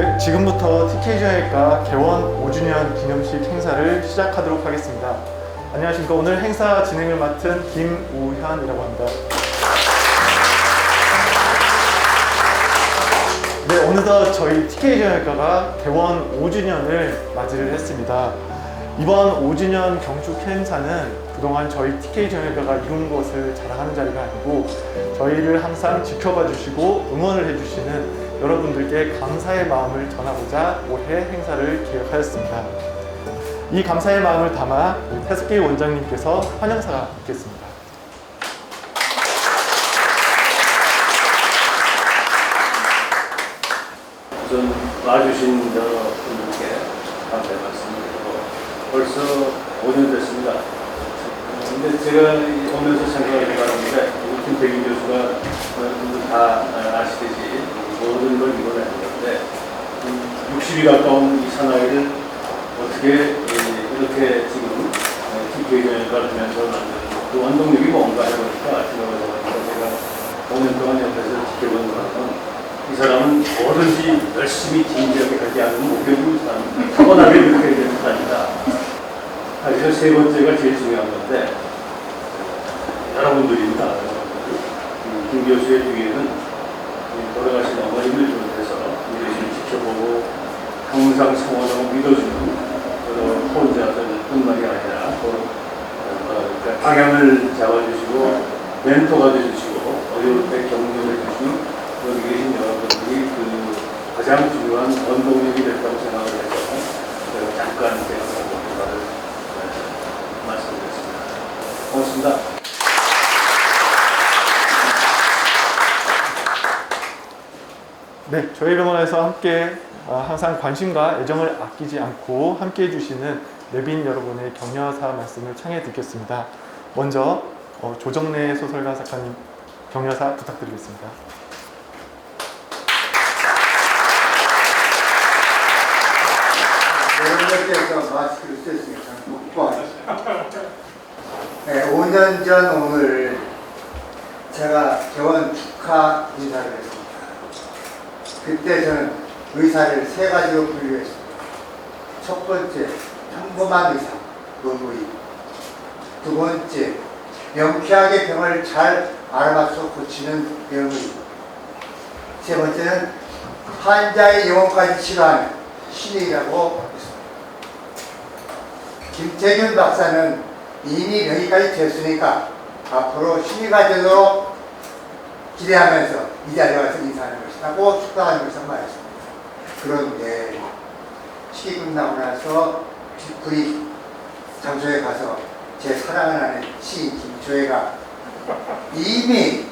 네, 지금부터 TK정형외과 개원 5주년 기념식 행사를 시작하도록 하겠습니다. 안녕하십니까. 오늘 행사 진행을 맡은 김우현이라고 합니다. 네, 어느덧 저희 TK정형외과가 개원 5주년을 맞이를 했습니다. 이번 5주년 경축 행사는 그동안 저희 TK정형외과가 이룬 것을 자랑하는 자리가 아니고 저희를 항상 지켜봐 주시고 응원을 해주시는 여러분들께 감사의 마음을 전하고자 올해 행사를 기획하였습니다. 이 감사의 마음을 담아 태석기 원장님께서 환영사가 있겠습니다. 우선 와주신 여러분들께 감사의 말씀드리고 벌써 5년 됐습니다. 근데 제가 오면서 생각을 해봤는데 우리 김백인 교수가 여러분들 다 아시듯이 모든 걸 이뤄내는 건데 60이 가까운 이 사나이를 어떻게 이렇게 지금 TK정형외과를 하면서 만드는 그 원동력이 뭔가 해보니까 생각을 해보니까 제가 5년 동안 옆에서 지켜본 것은 이 사람은 뭐든지 열심히 진지하게 하지 않으면 목표를 타고나게 그렇게 되는 사람이다. 그래서 세 번째가 제일 중요한 건데 여러분들입니다. 김 교수의 뒤에는 돌아가신 어머님을 비롯해서 이들을 지켜보고 항상 성원하고 믿어주는 혼자들뿐만이 아니라 그러니까 방향을 잡아주시고 멘토가 되주시고 어려울 때 격려해 주시는 여기 계신 여러분들이 그 가장 중요한 원동력이 됐다고 생각을 해서 제가 잠깐 제가 말을 말씀드렸습니다. 고맙습니다. 네, 저희 병원에서 함께 항상 관심과 애정을 아끼지 않고 함께 해주시는 내빈 여러분의 격려사 말씀을 청해 듣겠습니다. 먼저 조정래 소설가 작가님 격려사 부탁드리겠습니다. 여러분들께서 마스크를 쓰시니까 저는 복구하겠습니다. 네, 5년 전 오늘 제가 개원 축하 인사를 했습니다. 그때 저는 의사를 세 가지로 분류했습니다. 첫 번째, 평범한 의사, 의무. 두 번째, 명쾌하게 병을 잘 알아맞혀 고치는 병의. 세 번째는 환자의 영혼까지 치료하는 신의라고 했습니다. 김태균 박사는 이미 여기까지 됐으니까 앞으로 신의가 되도록 기대하면서 이 자리에 와서 인사하는 것이라고 축하하는 것을 말했습니다. 그런데 시기 끝나고 나서 뒷구리 장소에 가서 제 사랑을 하는 시인 김조혜가 이미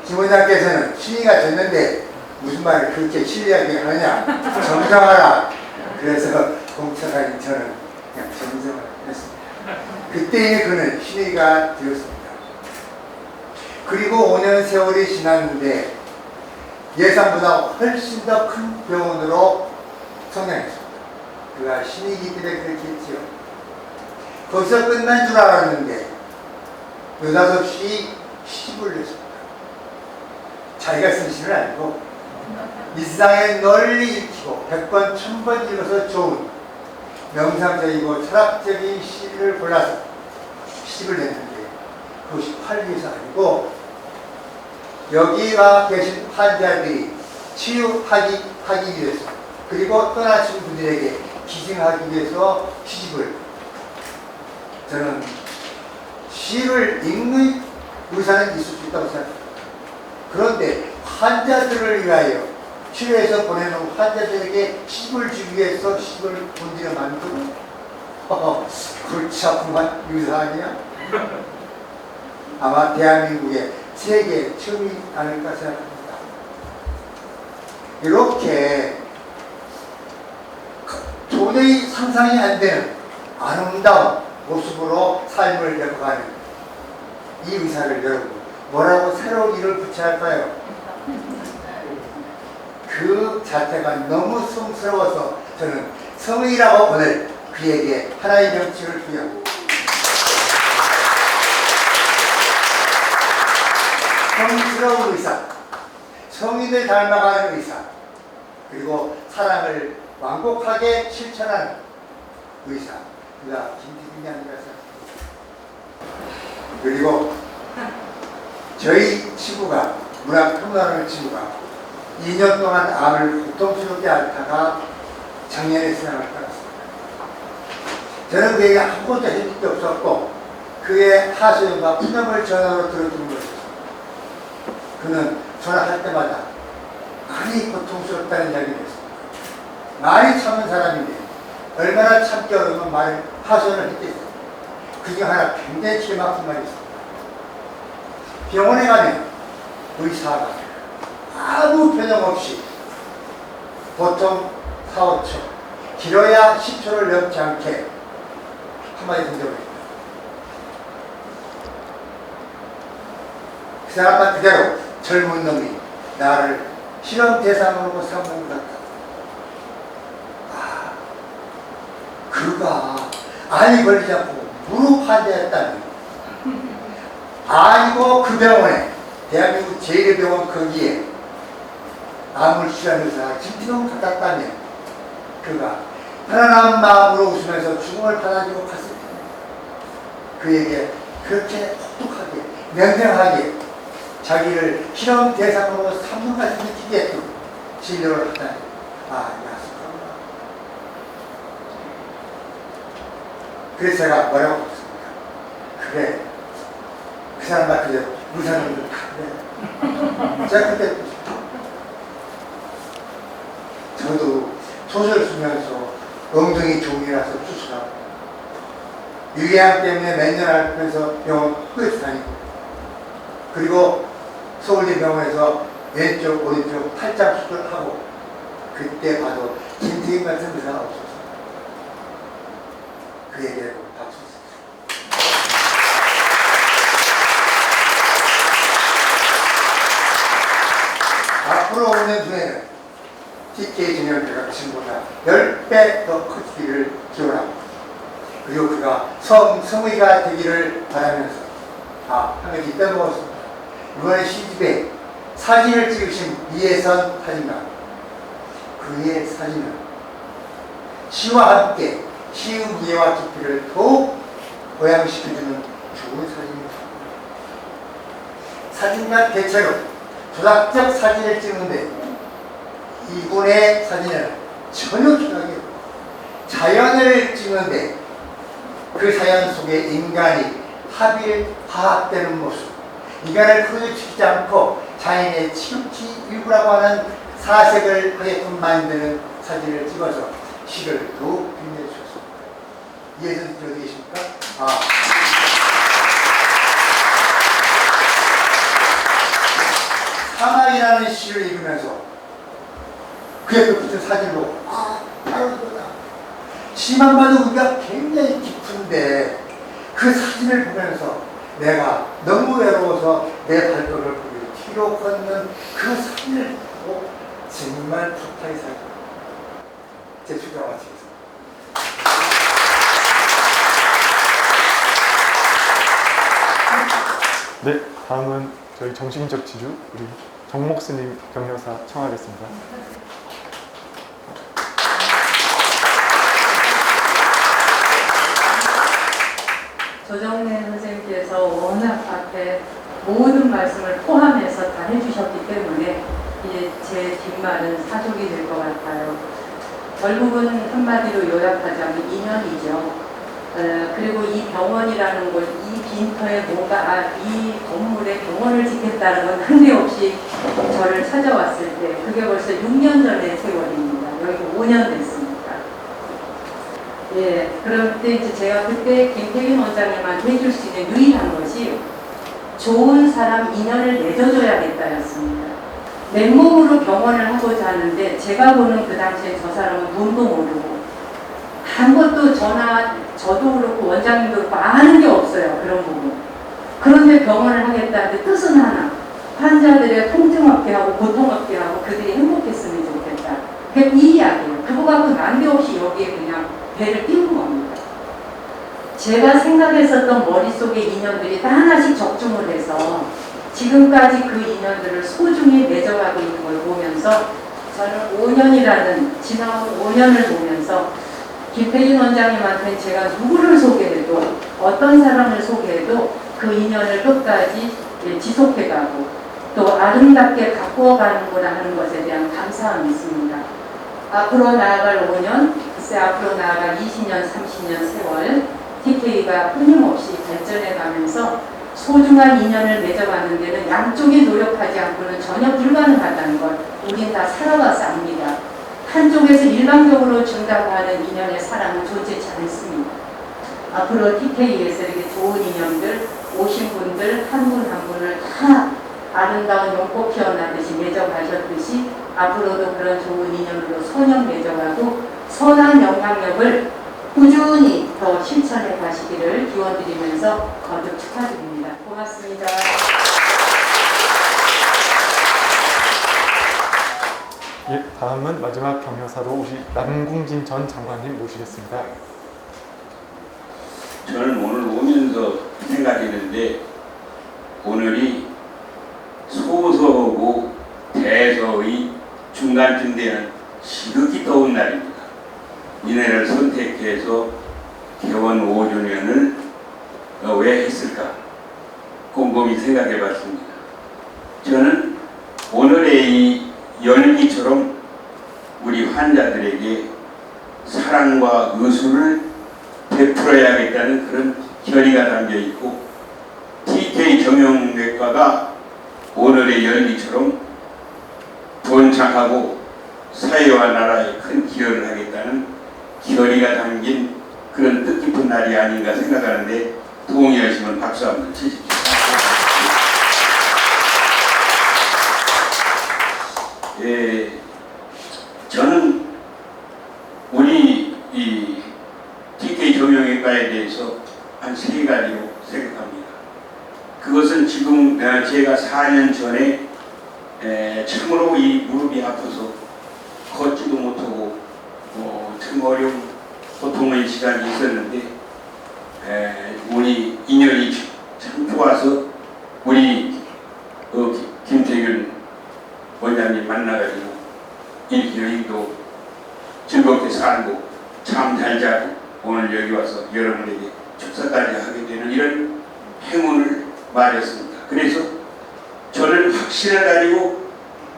김 원장께서는 신의가 됐는데 무슨 말을 그렇게 신뢰하게 하느냐, 정정하라. 그래서 공처가인 저는 그냥 정정을 했습니다. 그때 그는 신의가 되었습니다. 그리고 5년 세월이 지났는데 예상보다 훨씬 더 큰 병원으로 성장했습니다. 그가 신이기 때문에 그렇게 했지요. 거기서 끝난 줄 알았는데 느닷없이 시집을 냈습니다. 자기가 쓴 시는 아니고 일상에 널리 읽히고 100번, 1000번 읽어서 좋은 명상적이고 철학적인 시를 골라서 시집을 냈는데 그것이 팔기 위해서 아니고 여기가 계신 환자들이 치유하기 위해서 그리고 떠나신 분들에게 기증하기 위해서 시집을 저는 시를 읽는 의사는 있을 수 있다고 생각합니다. 그런데 환자들을 위하여 치료해서 보내는 환자들에게 시집을 주기 위해서 시집을 본디를 만드는 골치 아픈만 의사 아니야? 아마 대한민국의 세계 처음이 아닐까 생각합니다. 이렇게 도저히 상상이 안 되는 아름다운 모습으로 삶을 이어가는 이 의사를 여러분 뭐라고 새로운 이를 붙여야 할까요? 그 자체가 너무 성스러워서 저는 성의라고 오늘 그에게 하나의 명칭을 부여합니다. 성스러운 의사, 성인을 닮아가는 의사, 그리고 사랑을 완곡하게 실천한 의사, 그가 김태균이 아닌가 생각합니다. 그리고 저희 친구가, 문학평론하는 친구가 2년 동안 암을 고통스럽게 앓다가 작년에 세상을 떠났습니다. 저는 그에게 한 번도 해줄 게 없었고 그의 하소연과 푸념을 전화로 들어주는 것이었습니다. 그는 전화할 때마다 많이 고통스럽다는 이야기를 했습니다. 많이 참은 사람인데 얼마나 참기 어려우면 말을 하소연을 했겠어요. 그중 하나 굉장히 기가 막힌 말이 있습니다. 병원에 가면 의사가 아무 변형 없이 보통 4, 5초, 길어야 10초를 넘지 않게 한마디 던져버립니다. 그 사람만 그대로 젊은 놈이 나를 실험 대상으로 삼는 것 같다. 아, 그가 암이 걸리지 않고 무릎 환자였다니. 아니고 그 병원에, 대한민국 제1의 병원 거기에 암을 치료하는 의사가 김태경 같았다면 그가 편안한 마음으로 웃으면서 죽음을 받아들이고 갔을 텐데 그에게 그렇게 혹독하게 명명하게 자기를 실험 대상으로 삼는 것을 느끼게 했던 진료를 하다니, 아, 야속하구나. 그래서 제가 뭐라고 했습니까? 그래, 그 사람과 그대로 의사님들 다 그래. 제가 그때 저도 소설 쓰면서 엉덩이 종이라서 수술하고 유리암 때문에 몇 년 앓면서 병원 후에서 다니고 그리고 서울대 병원에서 왼쪽 오른쪽 팔짱 수술하고 그때 봐도 김태균 같은 의사가 없었어요. 그에게 박수 쳤어요. 앞으로 오는 중에는 TK 진영대가 그 친구보다 10배 더 커지기를 기원하고 그리고 그가 성의가 되기를 바라면서 한 가지 빼먹었습니다. 이번에 시집에 사진을 찍으신 이혜선 사진가, 그의 사진은 시와 함께 시의 미와 깊이를 더욱 보양시켜주는 좋은 사진입니다. 사진가 대체로 조작적 사진을 찍는데 이분의 사진은 전혀 조작이 없고 자연을 찍는데 그 자연 속에 인간이 화합되는 모습, 인간을 흐려지지 않고 자연의 지극히 일부라고 하는 사색을 하게끔 만드는 사진을 찍어서 시를 더욱 빛내주셨습니다. 이해선 씨 어디 계십니까? 사막이라는 시를 읽으면서 그의 그 붙은 사진으로 바로 이거다. 시만 봐도 우리가 굉장히 깊은데 그 사진을 보면서 내가 너무 외로워서 내 발걸음을 뒤로 걷는 그 사진을 보고 정말 좋다이 살고 제 수고가 마치겠습니다. 네, 다음은 저희 정신적 지주 우리 정목스님 격려사 청하겠습니다. 조정래 선생님께서 워낙 앞에 모든 말씀을 포함해서 다 해주셨기 때문에 이제 제 뒷말은 사족이 될 것 같아요. 결국은 한마디로 요약하자면 인연이죠. 그리고 이 병원이라는 곳, 이 빈터에 뭔가 이 건물에 병원을 짓겠다는 건 한데없이 저를 찾아왔을 때 그게 벌써 6년 전의 세월입니다. 여기 5년 됐습니다. 예, 그런데 이제 제가 그때 김태균 원장님한테 해줄 수 있는 유일한 것이 좋은 사람 인연을 맺어줘야겠다였습니다. 맨몸으로 병원을 하고자 하는데 제가 보는 그 당시에 저 사람은 돈도 모르고 아무것도 저도 그렇고 원장님도 그렇고 아는 게 없어요. 그런 부분. 그런데 병원을 하겠다는데 뜻은 하나. 환자들의 통증 없게 하고 고통 없게 하고 그들이 행복했으면 좋겠다. 그게 이 이야기예요. 그거 갖고 난데없이 여기에 그냥 배를 띄운 겁니다. 제가 생각했었던 머릿속의 인연들이 다 하나씩 적중을 해서 지금까지 그 인연들을 소중히 맺어가고 있는 걸 보면서 저는 5년이라는 지나온 5년을 보면서 김태균 원장님한테 제가 누구를 소개해도 어떤 사람을 소개해도 그 인연을 끝까지 지속해가고 또 아름답게 가꾸어가는구나 하는 것에 대한 감사함이 있습니다. 앞으로 나아갈 5년, 글쎄 앞으로 나아갈 20년, 30년 세월 TK가 끊임없이 발전해가면서 소중한 인연을 맺어가는 데는 양쪽이 노력하지 않고는 전혀 불가능하다는 걸 우린 다 살아봐서 압니다. 한쪽에서 일방적으로 준다고 하는 인연의 사랑은 존재치 않습니다. 앞으로 TK에서 이렇게 좋은 인연들, 오신 분들 한 분 한 분을 다 아름다운 연꽃 피어나듯이 맺어가셨듯이 앞으로도 그런 좋은 인연으로 선연 맺어가고 선한 영향력을 꾸준히 더 실천해 가시기를 기원드리면서 거듭 축하드립니다. 고맙습니다. 예, 다음은 마지막 경여사로 오신 남궁진 전 장관님 모시겠습니다. 저는 오늘 오면서 생각했는데 오늘이 소서고 대서의 중간쯤 되는 지극히 더운 날입니다. 이날을 선택해서 개원 5주년을 왜 했을까 곰곰이 생각해 봤습니다. 저는 오늘의 이 열기처럼 우리 환자들에게 사랑과 의술을 베풀어야겠다는 그런 결의가 담겨 있고 TK 정형외과가 오늘의 열기처럼 번창하고 사회와 나라에 큰 기여를 하겠다는 결의가 담긴 그런 뜻깊은 날이 아닌가 생각하는데 동의하시면 박수 한번 치십시오. 예, 저는 우리 이 TK 정형외과에 대해서 한 3가지로 생각합니다. 그것은 지금 제가 4년 전에 참으로 이 무릎이 아파서 걷지도 못하고 참 어려운 고통의 시간이 있었는데 우리 인연이 참 좋아서 우리 김태균 원장님 만나가지고 일기도 즐겁게 살고 잠 잘 자고 오늘 여기 와서 여러분에게 축사까지 하게 되는 이런 행운을 맞았습니다. 그래서 저는 확신을 가지고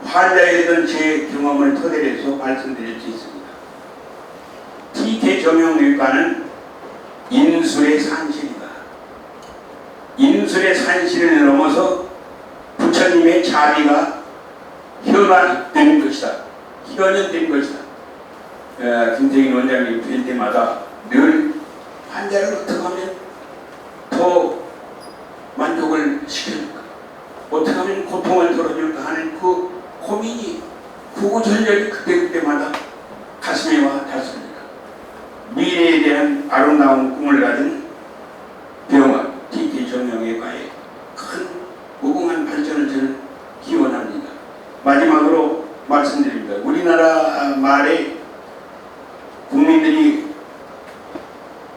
환자에 대한 제 경험을 토대로 해서 말씀드릴 수 있습니다. TK 정형외과는 인술의 산실이다. 인술의 산실을 넘어서 부처님의 자비가 현화된 것이다. 현현된 것이다. 김태균 원장님 뵐 때마다 늘 환자를 어떻게 하면 더 만족을 시켜줄까, 어떻게 하면 고통을 덜어줄까 하는 그 고민이 구구절절히 그때그때마다 가슴에 와 닿습니다. 미래에 대한 아름다운 꿈을 가진 병원 TK 정형외과의 큰 무궁한 발전을 저는 기원합니다. 마지막으로 말씀드립니다. 우리나라 말에 국민들이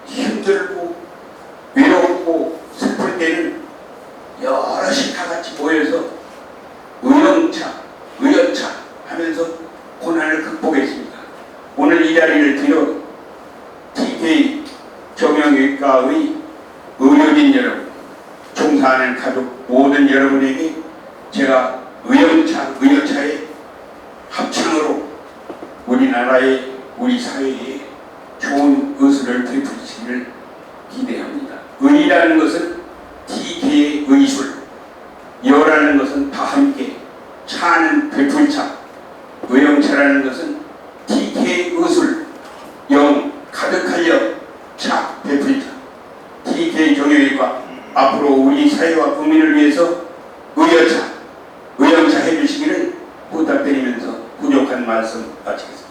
힘들고 외롭고 슬플 때는 여럿이 다 같이 모여서 의연차 하면서 고난을 극복했습니다. 오늘 이 자리를 빌어 TK 정형외과의 의료진 여러분, 종사하는 가족 모든 여러분에게 제가 의연차의 합창으로 우리나라의 우리 사회에 좋은 의술을 베푸시기를 기대합니다. 의라는 것은 TK의 의술, 여라는 것은 다 함께, 차는 베풀차, 의영차라는 것은 TK의 의술, 영 가득하여 차 베풀차. TK 정형외과 앞으로 우리 사회와 국민을 위해서 의여차, 의영차 해주시기를 부탁드리면서 부족한 말씀 마치겠습니다.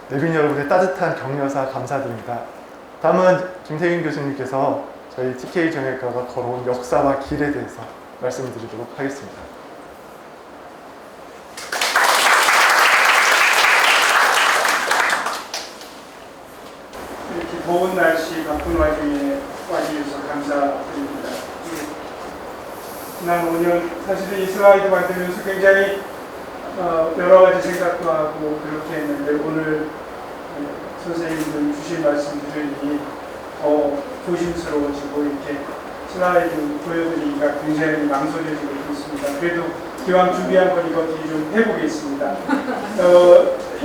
내빈 여러분의 따뜻한 격려사 감사드립니다. 다음은 김태균 교수님께서 저희 TK 정형외과가 걸어온 역사와 길에 대해서 말씀드리도록 하겠습니다. 이렇게 더운 날씨 바쁜 와중에 와주셔서 감사드립니다. 지난 5년 사실은 이 슬라이드 만들면서 굉장히 여러 가지 생각도 하고 그렇게 했는데 오늘 선생님들 주신 말씀 들으니 더 조심스러워지고 이렇게 슬라이드 보여드리기가 굉장히 망설여지고 있습니다. 그래도 기왕 준비한 거니까 어떻게 좀 해보겠습니다.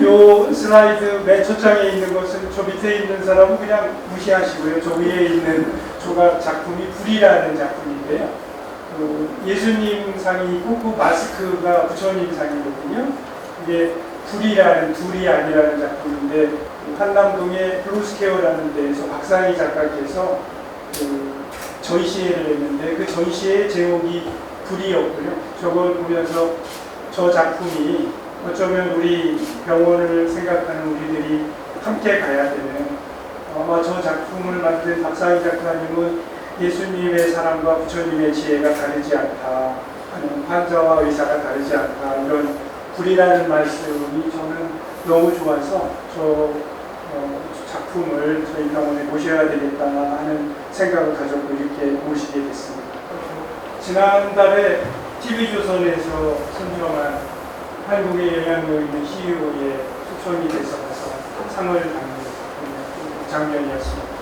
요 슬라이드 맨 첫 장에 있는 것은 저 밑에 있는 사람은 그냥 무시하시고요. 저 위에 있는 조각 작품이 불이라는 작품인데요. 예수님 상이 있고 그 마스크가 부처님 상이거든요. 이게 불이라는 둘이 아니라는 작품인데 한남동의 블루스케어라는 데에서 박상희 작가께서 전시회를 했는데 그 전시회 제목이 불이었고요. 저걸 보면서 저 작품이 어쩌면 우리 병원을 생각하는 우리들이 함께 가야 되는 아마 저 작품을 만든 박상희 작가님은 예수님의 사랑과 부처님의 지혜가 다르지 않다. 환자와 의사가 다르지 않다. 이런 불이라는 말씀이 저는 너무 좋아서 저 작품을 저희 병원에 모셔야 되겠다 하는 생각을 가졌고 이렇게 모시게 됐습니다. 지난달에 TV조선에서 선정한 한국의 영향력 있는 CEO에 초청이 돼서 가서 상을 받는 장면이었습니다.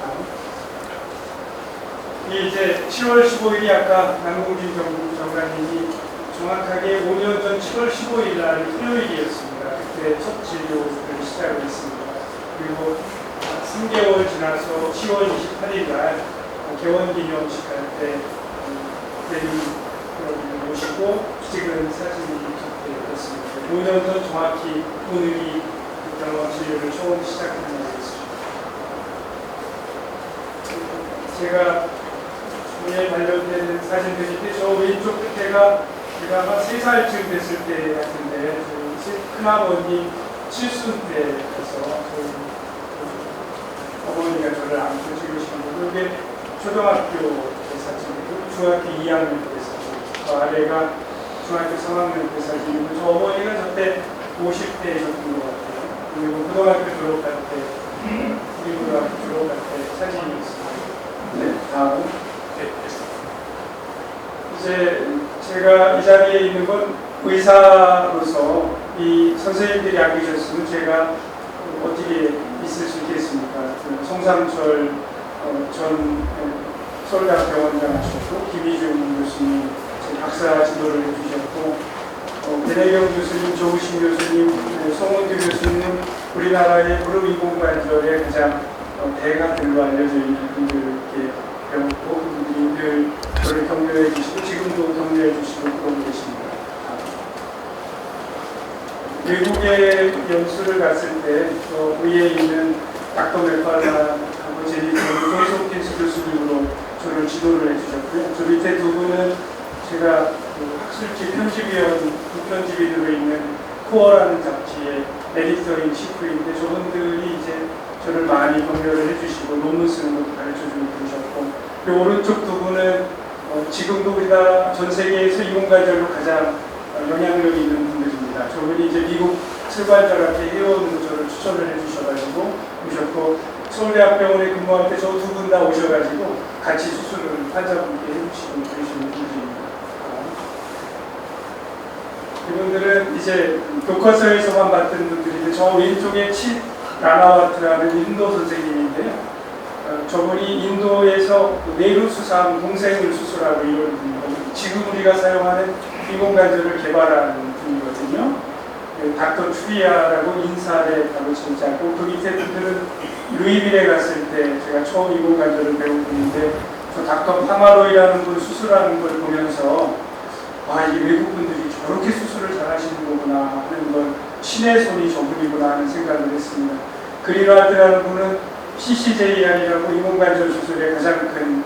이제 7월 15일이 아까 남궁진 정관님이 정확하게 5년 전 7월 15일 날 토요일이었습니다. 그때 첫 진료를 시작을 했습니다. 그리고 3개월 지나서 10월 28일 날 개원기념식 할 때 대리 모시고 찍은 사진이 접대됐습니다. 5년 전 정확히 오늘이 병원 진료를 처음 시작한 날이었습니다. 제가 오늘 발견되는 사진들인데 저 왼쪽 끝에가 제가 아마 3살쯤 됐을 때 같은데 저희 큰아버님 칠순 때 가서 저희 어머니가 저를 안고 찍으신 거고 이게 초등학교 때 사진이고 중학교 2학년 때 사진 저 아래가 중학교 3학년 때 사진이고 저 어머니가 저때 50대였던 것 같아요. 그리고 고등학교 졸업할 때 우리 고등학교 졸업할 때 사진이었습니다. 네, 다음. 이제 제가 이 자리에 있는 건 의사로서 이 선생님들이 안 계셨으면 제가 어떻게 있을 수 있겠습니까? 송상철 전 서울대학병원장 하셨고 김희중 교수님 박사 지도를 해주셨고 배대경 교수님, 조우신 교수님, 송원규 교수님 우리나라의 무릎 인공관절의 가장 대가들로 알려져 있는 분들께 배웠고 그분들이 늘 저를 격려해 주시고 지금도 격려해 주시고 그러고 계십니다. 외국에 연수를 갔을 때 저 위에 있는 닥터 맥팔란하고 제니스 존스 홉킨스 교수님으로 저를 지도를 해주셨고요. 저 밑에 두 분은 제가 학술지 편집위원 부편집인으로 있는 코어라는 잡지의 에디터인 치프인데 저분들이 이제 저를 많이 격려를 해주시고 논문 쓰는 것도 가르쳐주고 그러셨고 그리고 오른쪽 두 분은 지금도 우리나라 전 세계에서 이공관절로 가장 영향력 있는 분들입니다. 저분이 이제 미국 슬관절학회 회원으로 저를 추천을 해주셔가지고 오셨고 서울대학병원에 근무할 때 저 두 분 다 오셔가지고 같이 수술을 환자분께 해주시고 그러시는 분들입니다. 이분들은 이제 교과서에서만 봤던 분들인데 저 왼쪽에 치 라나와트라는 인도 선생님인데요. 저분이 인도에서 내루수상 동생을 수술하고 이런 분이고 지금 우리가 사용하는 인공관절을 개발하는 분이거든요. 닥터 추리아라고 인사에 가르치는 자고 그 밑에 분들은 루이빌에 갔을 때 제가 처음 인공관절을 배운 분인데 저 닥터 파마로이라는 분 수술하는 걸 보면서 이 외국 분들이 저렇게 수술을 잘 하시는 거구나 하는 건 신의 손이 저분이구나 하는 생각을 했습니다. 그리라드라는 분은 CCJR이라고 인공관절 수술의 가장 큰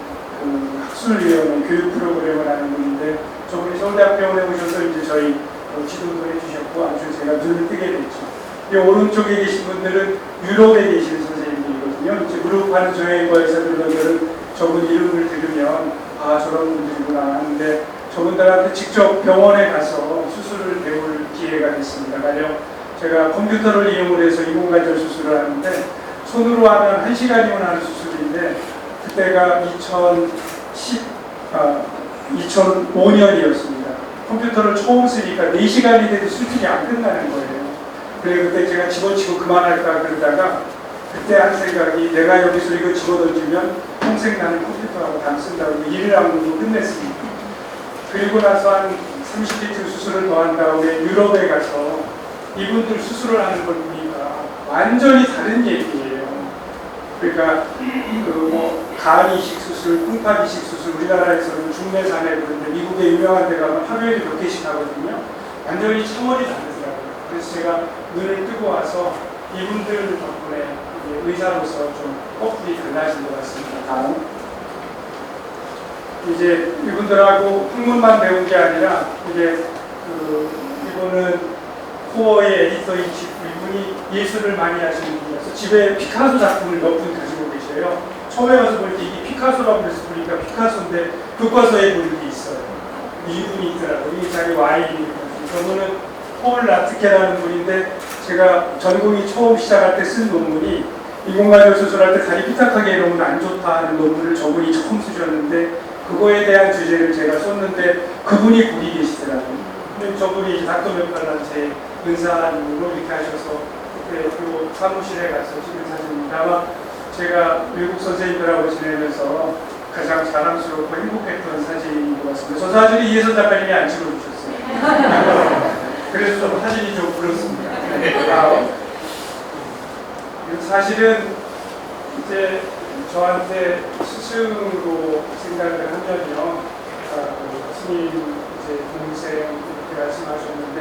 학술위원회 교육 프로그램을 하는 분인데 저분이 서울대학병원에 오셔서 이제 저희 지도도 해주셨고 아주 제가 눈을 뜨게 됐죠. 이 오른쪽에 계신 분들은 유럽에 계신 선생님들이거든요. 이제 무릎하는 저행과 의사들은 저분 이름을 들으면 저런 분들이구나 하는데 저분들한테 직접 병원에 가서 수술을 배울 기회가 됐습니다. 가령 제가 컴퓨터를 이용을 해서 인공관절 수술을 하는데 손으로 하면 1시간이면 하는 수술인데 그때가 2005년이었습니다. 컴퓨터를 처음 쓰니까 4시간이 돼도 수준이 안 끝나는 거예요. 그래서 그때 제가 집어치고 그만할까 그러다가 그때 한 생각이 내가 여기서 이거 집어던지면 평생 나는 컴퓨터하고 안 쓴다고 일을 안 하고 끝냈습니다. 그리고 나서 한 30리터 수술을 더 한 다음에 유럽에 가서 이분들 수술을 하는 걸 보니까 완전히 다른 얘기예요. 그러니까 간 이식 수술, 콩팥 이식 수술 우리나라에서는 중매산에 그런데 미국에 유명한 데 가면 하루에도 몇 개씩 하거든요. 완전히 차원이 다르더라고요. 그래서 제가 눈을 뜨고 와서 이분들 덕분에 의사로서 좀 거꾸리 달라진 것 같습니다. 다음. 이제 이분들하고 학문만 배운 게 아니라 이제 이분은 코어의 에디터이시고 이분이 예술을 많이 하시는 분이라서 집에 피카소 작품을 몇 분 가지고 계셔요. 처음에 와서 볼 때 이게 피카소라고 그래서 보니까 피카소인데 교과서에 보는 게 있어요. 이분이 있더라고요. 이게 자기 와인이거든요. 저분은 폴 라트케라는 분인데 제가 전공이 처음 시작할 때 쓴 논문이 인공관절 수술할 때 다리 삐딱하게 이러면 안 좋다 하는 논문을 저분이 처음 쓰셨는데 그거에 대한 주제를 제가 썼는데 그분이 거기 계시더라고요. 근데 저분이 이제 닥터 맥팔란트의 은사님으로 이렇게 하셔서 그때 그 사무실에 가서 찍은 사진입니다. 아마 제가 외국 선생님들하고 지내면서 가장 자랑스럽고 행복했던 사진인 것 같습니다. 저 사진이 이혜선 작가님이 안 찍어주셨어요. 그래서 좀 사진이 좀 그렇습니다. 사실은 이제 저한테 스승으로 생각을 하면요, 스님 이제 동생 이렇게 말씀하셨는데,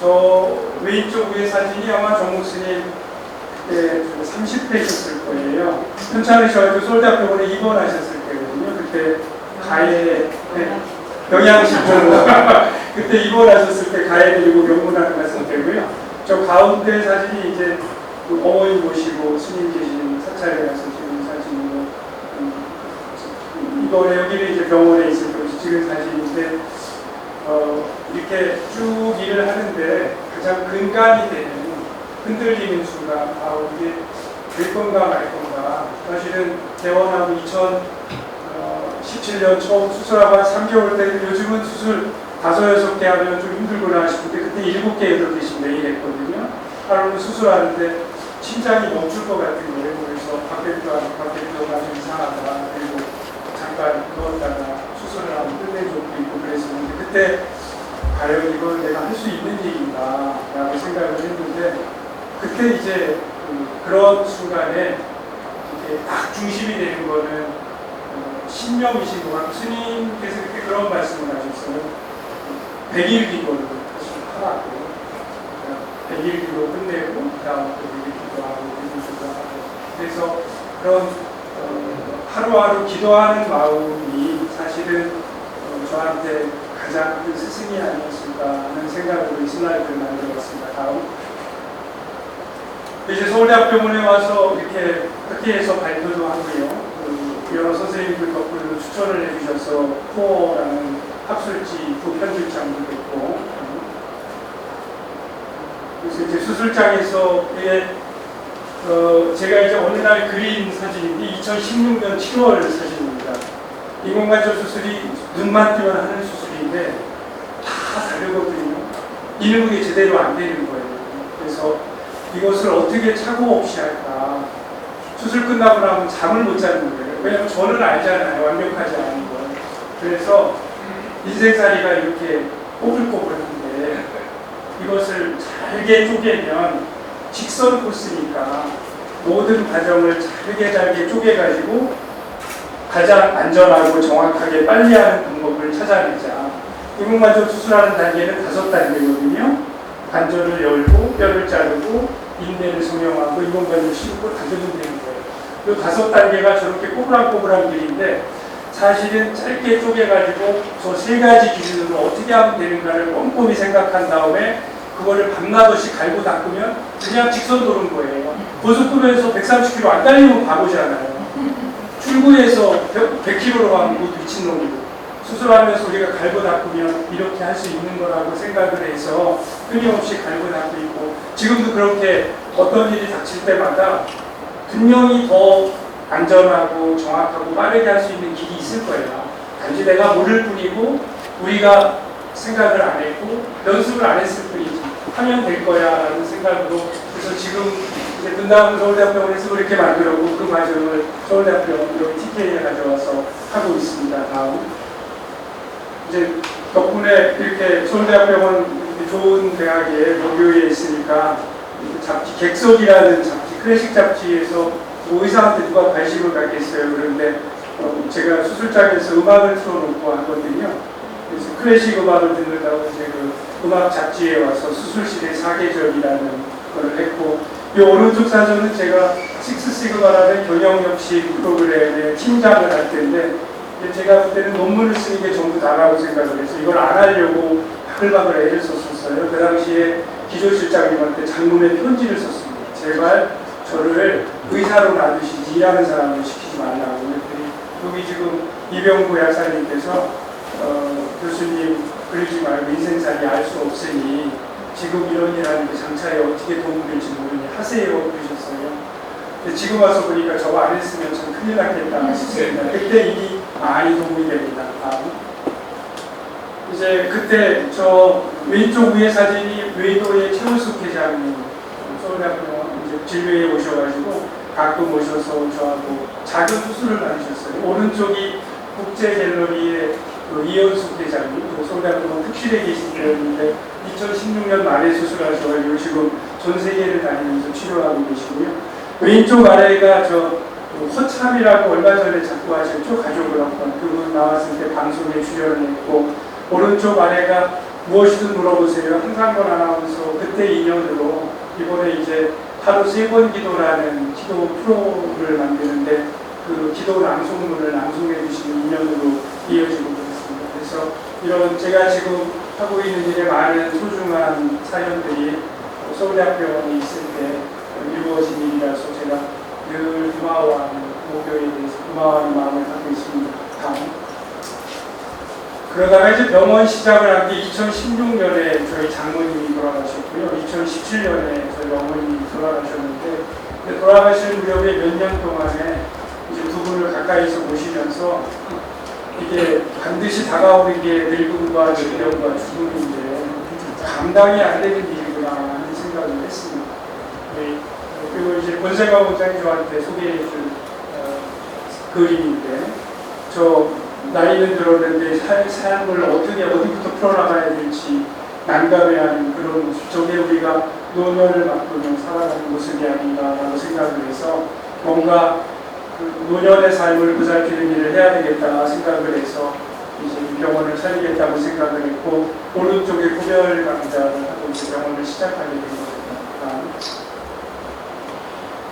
저 왼쪽 위에 사진이 아마 정목 스님 그때 30대셨을 거예요. 편찮으셔가지고 서울대학병원에 입원하셨을 때거든요. 그때 가해 영양실조로 그때 입원하셨을 때 가해 드리고 명문학을 갔을 때고요. 저 가운데 사진이 이제 그 어머니 모시고 스님 계신 사찰에 가서 찍은 사진이고, 이번에 여기는 이제 병원에 있을 때 찍은 사진인데, 이렇게 쭉 일을 하는데 가장 근간이 되는 흔들리는 순간, 이게 될 건가 말 건가. 사실은 개원하고 2017년 처음 수술하고 한 3개월 때 요즘은 수술 5-6개 하면 좀 힘들구나 싶은데 그때 7개, 8개씩 매일 했거든요. 하루는 수술하는데 심장이 멈출 것 같은 거예요. 그래서 밖에도 아주 이상하다. 그리고 잠깐 누웠다가 수술을 하면 끝낸 적도 있고 그랬었는데 그때 과연 이걸 내가 할 수 있는 일인가 라고 생각을 했는데 그때 이제 그런 순간에 이렇게 딱 중심이 되는 거는 신명이신 것 같고 스님께서 그때 그런 말씀을 하셨어요. 100일 기도를 하라고. 100일 기도 끝내고 그 다음 또 100일 기도하고 그래서 그런 하루하루 기도하는 마음이 사실은 저한테 가장 큰 스승이 아니었을까 하는 생각으로 이 슬라이드를 만들었습니다. 다음. 이제 서울대학병원에 와서 이렇게 학회에서 발표도 하고요. 여러 선생님들 덕분에 추천을 해주셔서 코어라는 학술지 부편집장도 됐고, 그래서 이제 수술장에서 제가 이제 어느 날 그린 사진인데 2016년 7월 사진입니다. 인공관절 수술이 눈만 뜨면 하는 수술인데 다 다르거든요. 이능이 제대로 안 되는 거예요. 그래서 이것을 어떻게 착오 없이 할까. 수술 끝나고 나면 잠을 못 자는 거예요. 왜냐면 저는 알잖아요. 완벽하지 않은 걸. 그래서 인생살이가 이렇게 꼬불꼬불한데 이것을 잘게 쪼개면 직선 코스니까 모든 과정을 잘게 쪼개가지고 가장 안전하고 정확하게 빨리 하는 방법을 찾아내자. 인공관절 수술하는 단계는 5단계거든요. 관절을 열고 뼈를 자르고 인대를 성형하고 인공관절 씌우고 단절은 되는 거예요. 이 5단계가 저렇게 꼬불한 길인데 사실은 짧게 쪼개가지고 저 3가지 기준으로 어떻게 하면 되는가를 꼼꼼히 생각한 다음에 그거를 밤낮없이 갈고 닦으면 그냥 직선 도는 거예요. 고속도로에서 130km 안 달리면 바보잖아요. 출구에서 100km로 가면 그 미친놈이고 수술하면서 우리가 갈고 닦으면 이렇게 할 수 있는 거라고 생각을 해서 끊임없이 갈고 닦고 있고 지금도 그렇게 어떤 일이 닥칠 때마다 분명히 더 안전하고 정확하고 빠르게 할 수 있는 길이 있을 거예요. 단지 내가 모를 뿐이고 우리가 생각을 안 했고 연습을 안 했을 뿐이지 하면 될 거야라는 생각으로 그래서 지금 이제 분당 서울대학병원에서 그렇게 만들었고 그 과정을 서울대학병원 TK에 가져와서 하고 있습니다. 다음 이제 덕분에 이렇게 서울대학병원 좋은 대학에 모교에 있으니까 잡지 객석이라는 잡지 클래식 잡지에서 의사한테 누가 관심을 갖겠어요. 그런데 제가 수술장에서 음악을 틀어놓고 하거든요. 그래서 클래식 음악을 듣는다고 이제 그 음악 잡지에 와서 수술실의 사계절이라는 걸 했고 이 오른쪽 사전은 제가 식스시그마라는 경영혁신 프로그램의 팀장을 할 때인데 제가 그때는 논문을 쓰는 게 전부 다라고 생각을 해서 이걸 안 하려고 바글바글 애를 썼었어요. 그 당시에 기조실장님한테 장문의 편지를 썼습니다. 제발 저를 의사로 놔두시지 일하는 사람을 시키지 말라고. 그랬더니 여기 지금 이병구 약사님께서 교수님 그러지 말고 인생살이 알 수 없으니 지금 이런 일 하는데 장차에 어떻게 도움될지 모르니 하세요 그러셨어요. 근데 지금 와서 보니까 저거 안 했으면 참 큰일 났겠다 싶습니다. 그때 일이 많이 도움이 됩니다. 이제 그때 저 왼쪽 위에 사진이 외도의 최원숙 회장님 서울대학교 이제 진료에 오셔가지고 가끔 오셔서 저하고 작은 수술을 받으셨어요. 오른쪽이 국제갤러리의 이현숙 회장님, 서울대학교 특실에 계신 때였는데 2016년 말에 수술하셔가지고 지금 전 세계를 다니면서 치료하고 계시고요. 왼쪽 아래가 저 허참이라고 얼마 전에 자꾸 하셨죠. 가족을 한번 그분 나왔을 때 방송에 출연을 했고 오른쪽 아래가 무엇이든 물어보세요. 한상권 아나운서 그때 인연으로 이번에 이제 하루 3번 기도라는 기도 프로를 만드는데 그 기도 낭송문을 낭송해 주시는 인연으로 이어지고 있습니다. 그래서 이런 제가 지금 하고 있는 일에 많은 소중한 사연들이 서울대학병원에 있을 때 이루어진 일이라서 제가 늘 고마워하는 모교에 대해서 고마워하는 마음을 갖고 있습니다. 다음. 그러다가 이제 병원 시작을 한 게 2016년에 저희 장모님이 돌아가셨고요. 2017년에 저희 어머님이 돌아가셨는데 돌아가실 무렵에 몇 년 동안에 이제 두 분을 가까이서 보시면서 이게 반드시 다가오는 게 늙음과 노년과 죽음인데 감당이 안 되는 일이구나 하는 생각을 했습니다. 그리고 이제 권세가 원장이 저한테 소개해준 그림인데 저 나이는 들었는데 삶을 어디부터 풀어나가야 될지 난감해하는 그런 모습, 저게 우리가 노년을 맞고는 살아가는 모습이 아닌가라고 생각을 해서 뭔가 그 노년의 삶을 보살피는 일을 해야 되겠다 생각을 해서 이제 병원을 차리겠다고 생각을 했고 오른쪽에 구별 강좌를 하고 이제 병원을 시작하게 된 겁니다.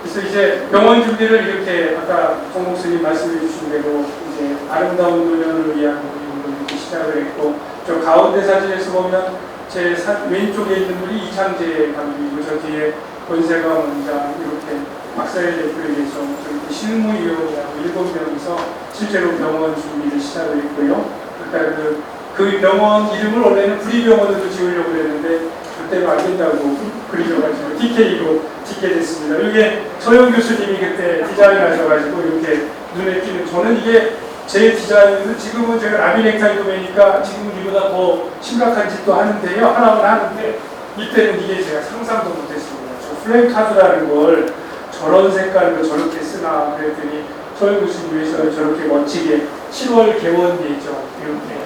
그래서 이제 병원 준비를 이렇게 아까 송 목수님 말씀해 주신 대로 이제 아름다운 노년을 위한 모임으로 이렇게 시작을 했고 저 가운데 사진에서 보면 제 왼쪽에 있는 분이 이창재 감독이고 저 뒤에 권세가 원장 이렇게 박사의 대표에서 저렇게 실무위원이라고 7명이서 실제로 병원 준비를 시작을 했고요. 그러니까 그 병원 이름을 원래는 구리병원으로 지으려고 했는데 그때는 안 된다고 그리셔가지고 TK로 짓게 됐습니다. 이게 서영 교수님이 그때 디자인하셔가지고 이렇게 눈에 띄는 저는 이게 제 디자인은 지금은 제가 라비넥타이 도매니까 지금 이보다 더 심각한 짓도 하는데요. 하나는 하는데 이때는 이게 제가 상상도 못했습니다. 저 플랜카드라는 걸 저런 색깔로 저렇게 쓰나 그랬더니 서영 교수님이 저렇게 멋지게 7월 개원이죠. 이렇게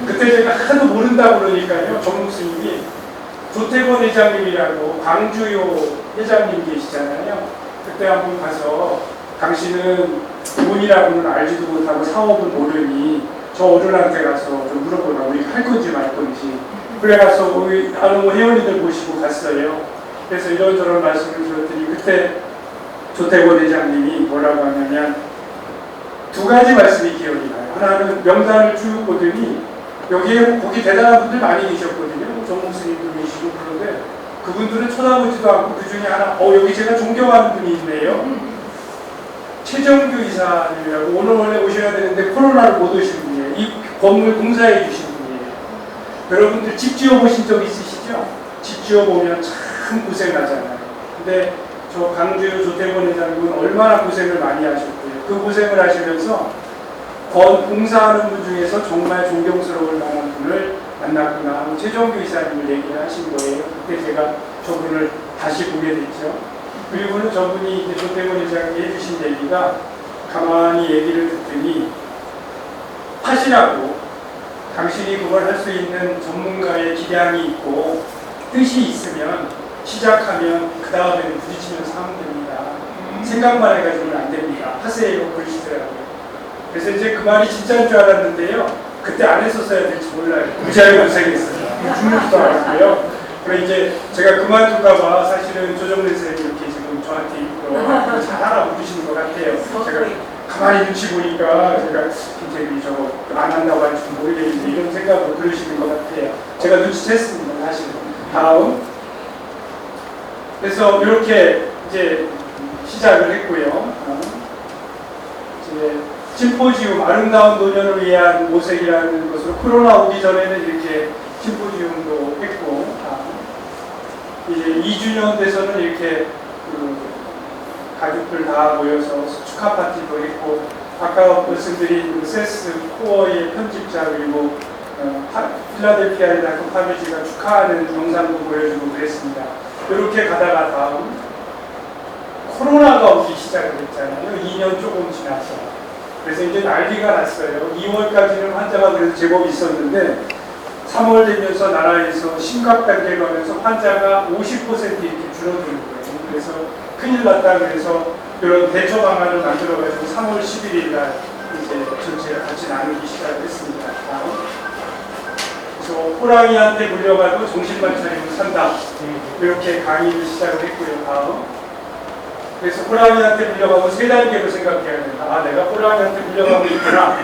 그때 제가 하도 모른다 그러니까요. 정목수님이 조태권 회장님이라고 광주요 회장님 계시잖아요. 그때 한번 가서 당신은 돈이라고는 알지도 못하고 사업을 모르니 저 어른한테 가서 좀 물어보라. 우리가 할 건지 말 건지. 그래 가서 우리 아는 회원님들 모시고 갔어요. 그래서 이런저런 말씀을 드렸더니 그때 조태권 회장님이 뭐라고 하냐면 두 가지 말씀이 기억이 나요. 하나는 명단을 쭉 보더니 여기에 거기 대단한 분들 많이 계셨거든요. 정목스님도 계시고 그런데 그분들은 쳐다보지도 않고 그 중에 하나 여기 제가 존경하는 분이 있네요. 최정규 이사님이라고 오늘 원래 오셔야 되는데 코로나를 못 오신 분이에요. 이 건물 공사해 주신 분이에요. 여러분들 집 지어보신 적 있으시죠? 집 지어보면 참 고생하잖아요. 근데 저 강주 조태권 회장님은 얼마나 고생을 많이 하셨고요. 그 고생을 하시면서 봉사하는 분 중에서 정말 존경스러울 만한 분을 만났구나 하고 최종규 이사님을 얘기를 하신 거예요. 그때 제가 저분을 다시 보게 됐죠. 그리고는 저분이 이제 조태권 회장이 해주신 얘기가 가만히 얘기를 듣더니 하시라고, 당신이 그걸 할 수 있는 전문가의 기량이 있고 뜻이 있으면 시작하면 그 다음에는 부딪히면서 하면 됩니다. 생각만 해가지고는 안 됩니다. 하세요. 그러시더라고요. 그래서 이제 그 말이 진짜인 줄 알았는데요. 그때 안 했었어야 될지 몰라요. 무지하게 고생했어요. 죽는지도 알았고요. 그리고 이제 제가 그만둘까봐 사실은 조정래 선생님이 이렇게 지금 저한테 이끌어 잘하라고 그러시는 것 같아요. 제가 가만히 눈치 보니까 제가 굉장히 저거 안 한다고 할지 모르겠는데 이런 생각으로 그러시는 것 같아요. 제가 눈치챘습니다. 사실은. 다음. 그래서 이렇게 이제 시작을 했고요. 이제 심포지움, 아름다운 노년을 위한 모색이라는 것으로 코로나 오기 전에는 이렇게 심포지움도 했고, 이제 2주년 돼서는 이렇게 그 가족들 다 모여서 축하 파티도 했고, 아까 말씀드린 그 세스 코어의 편집자 그리고 필라델피아의 다크 파비지가 축하하는 영상도 보여주고 그랬습니다. 이렇게 가다가 다음 코로나가 오기 시작을 했잖아요. 2년 조금 지나서. 그래서 이제 난리가 났어요. 2월까지는 환자가 그래도 제법 있었는데 3월 되면서 나라에서 심각 단계 가면서 환자가 50% 이렇게 줄어드는 거예요. 그래서 큰일 났다 그래서 이런 대처 방안을 만들어가지고 3월 11일 날 이제 전체가 같이 나누기 시작했습니다. 그래서 호랑이한테 물려가도 정신만 차리고 산다. 이렇게 강의를 시작을 했고요. 다음. 그래서 호랑이한테 물려가고 3단계로 생각해야 된다. 아, 내가 호랑이한테 물려가고 있구나.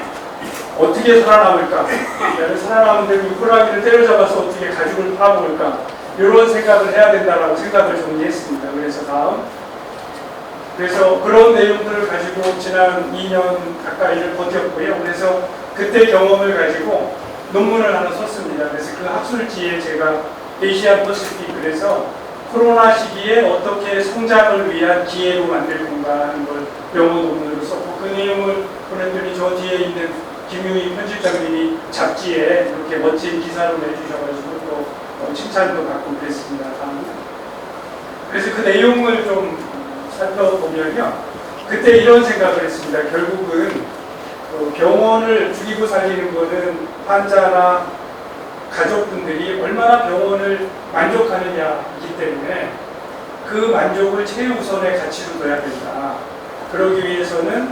어떻게 살아남을까? 내가 살아남는데 호랑이를 때려잡아서 어떻게 가죽을 팔아먹을까? 이런 생각을 해야 된다라고 생각을 정리했습니다. 그래서 다음. 그래서 그런 내용들을 가지고 지난 2년 가까이를 버텼고요. 그래서 그때 경험을 가지고 논문을 하나 썼습니다. 그래서 그 학술지에 제가 에이시안 퍼시픽 그래서 코로나 시기에 어떻게 성장을 위한 기회로 만들 건가 하는 걸 영어 논문으로 썼고, 그 내용을 보냈더니 저 뒤에 있는 김유희 편집장님이 잡지에 이렇게 멋진 기사로 내주셔가지고 또 칭찬도 받고 그랬습니다. 그래서 그 내용을 좀 살펴보면요. 그때 이런 생각을 했습니다. 결국은 병원을 죽이고 살리는 것은 환자나 가족분들이 얼마나 병원을 만족하느냐이기 때문에 그 만족을 최우선의 가치로 둬야 된다. 그러기 위해서는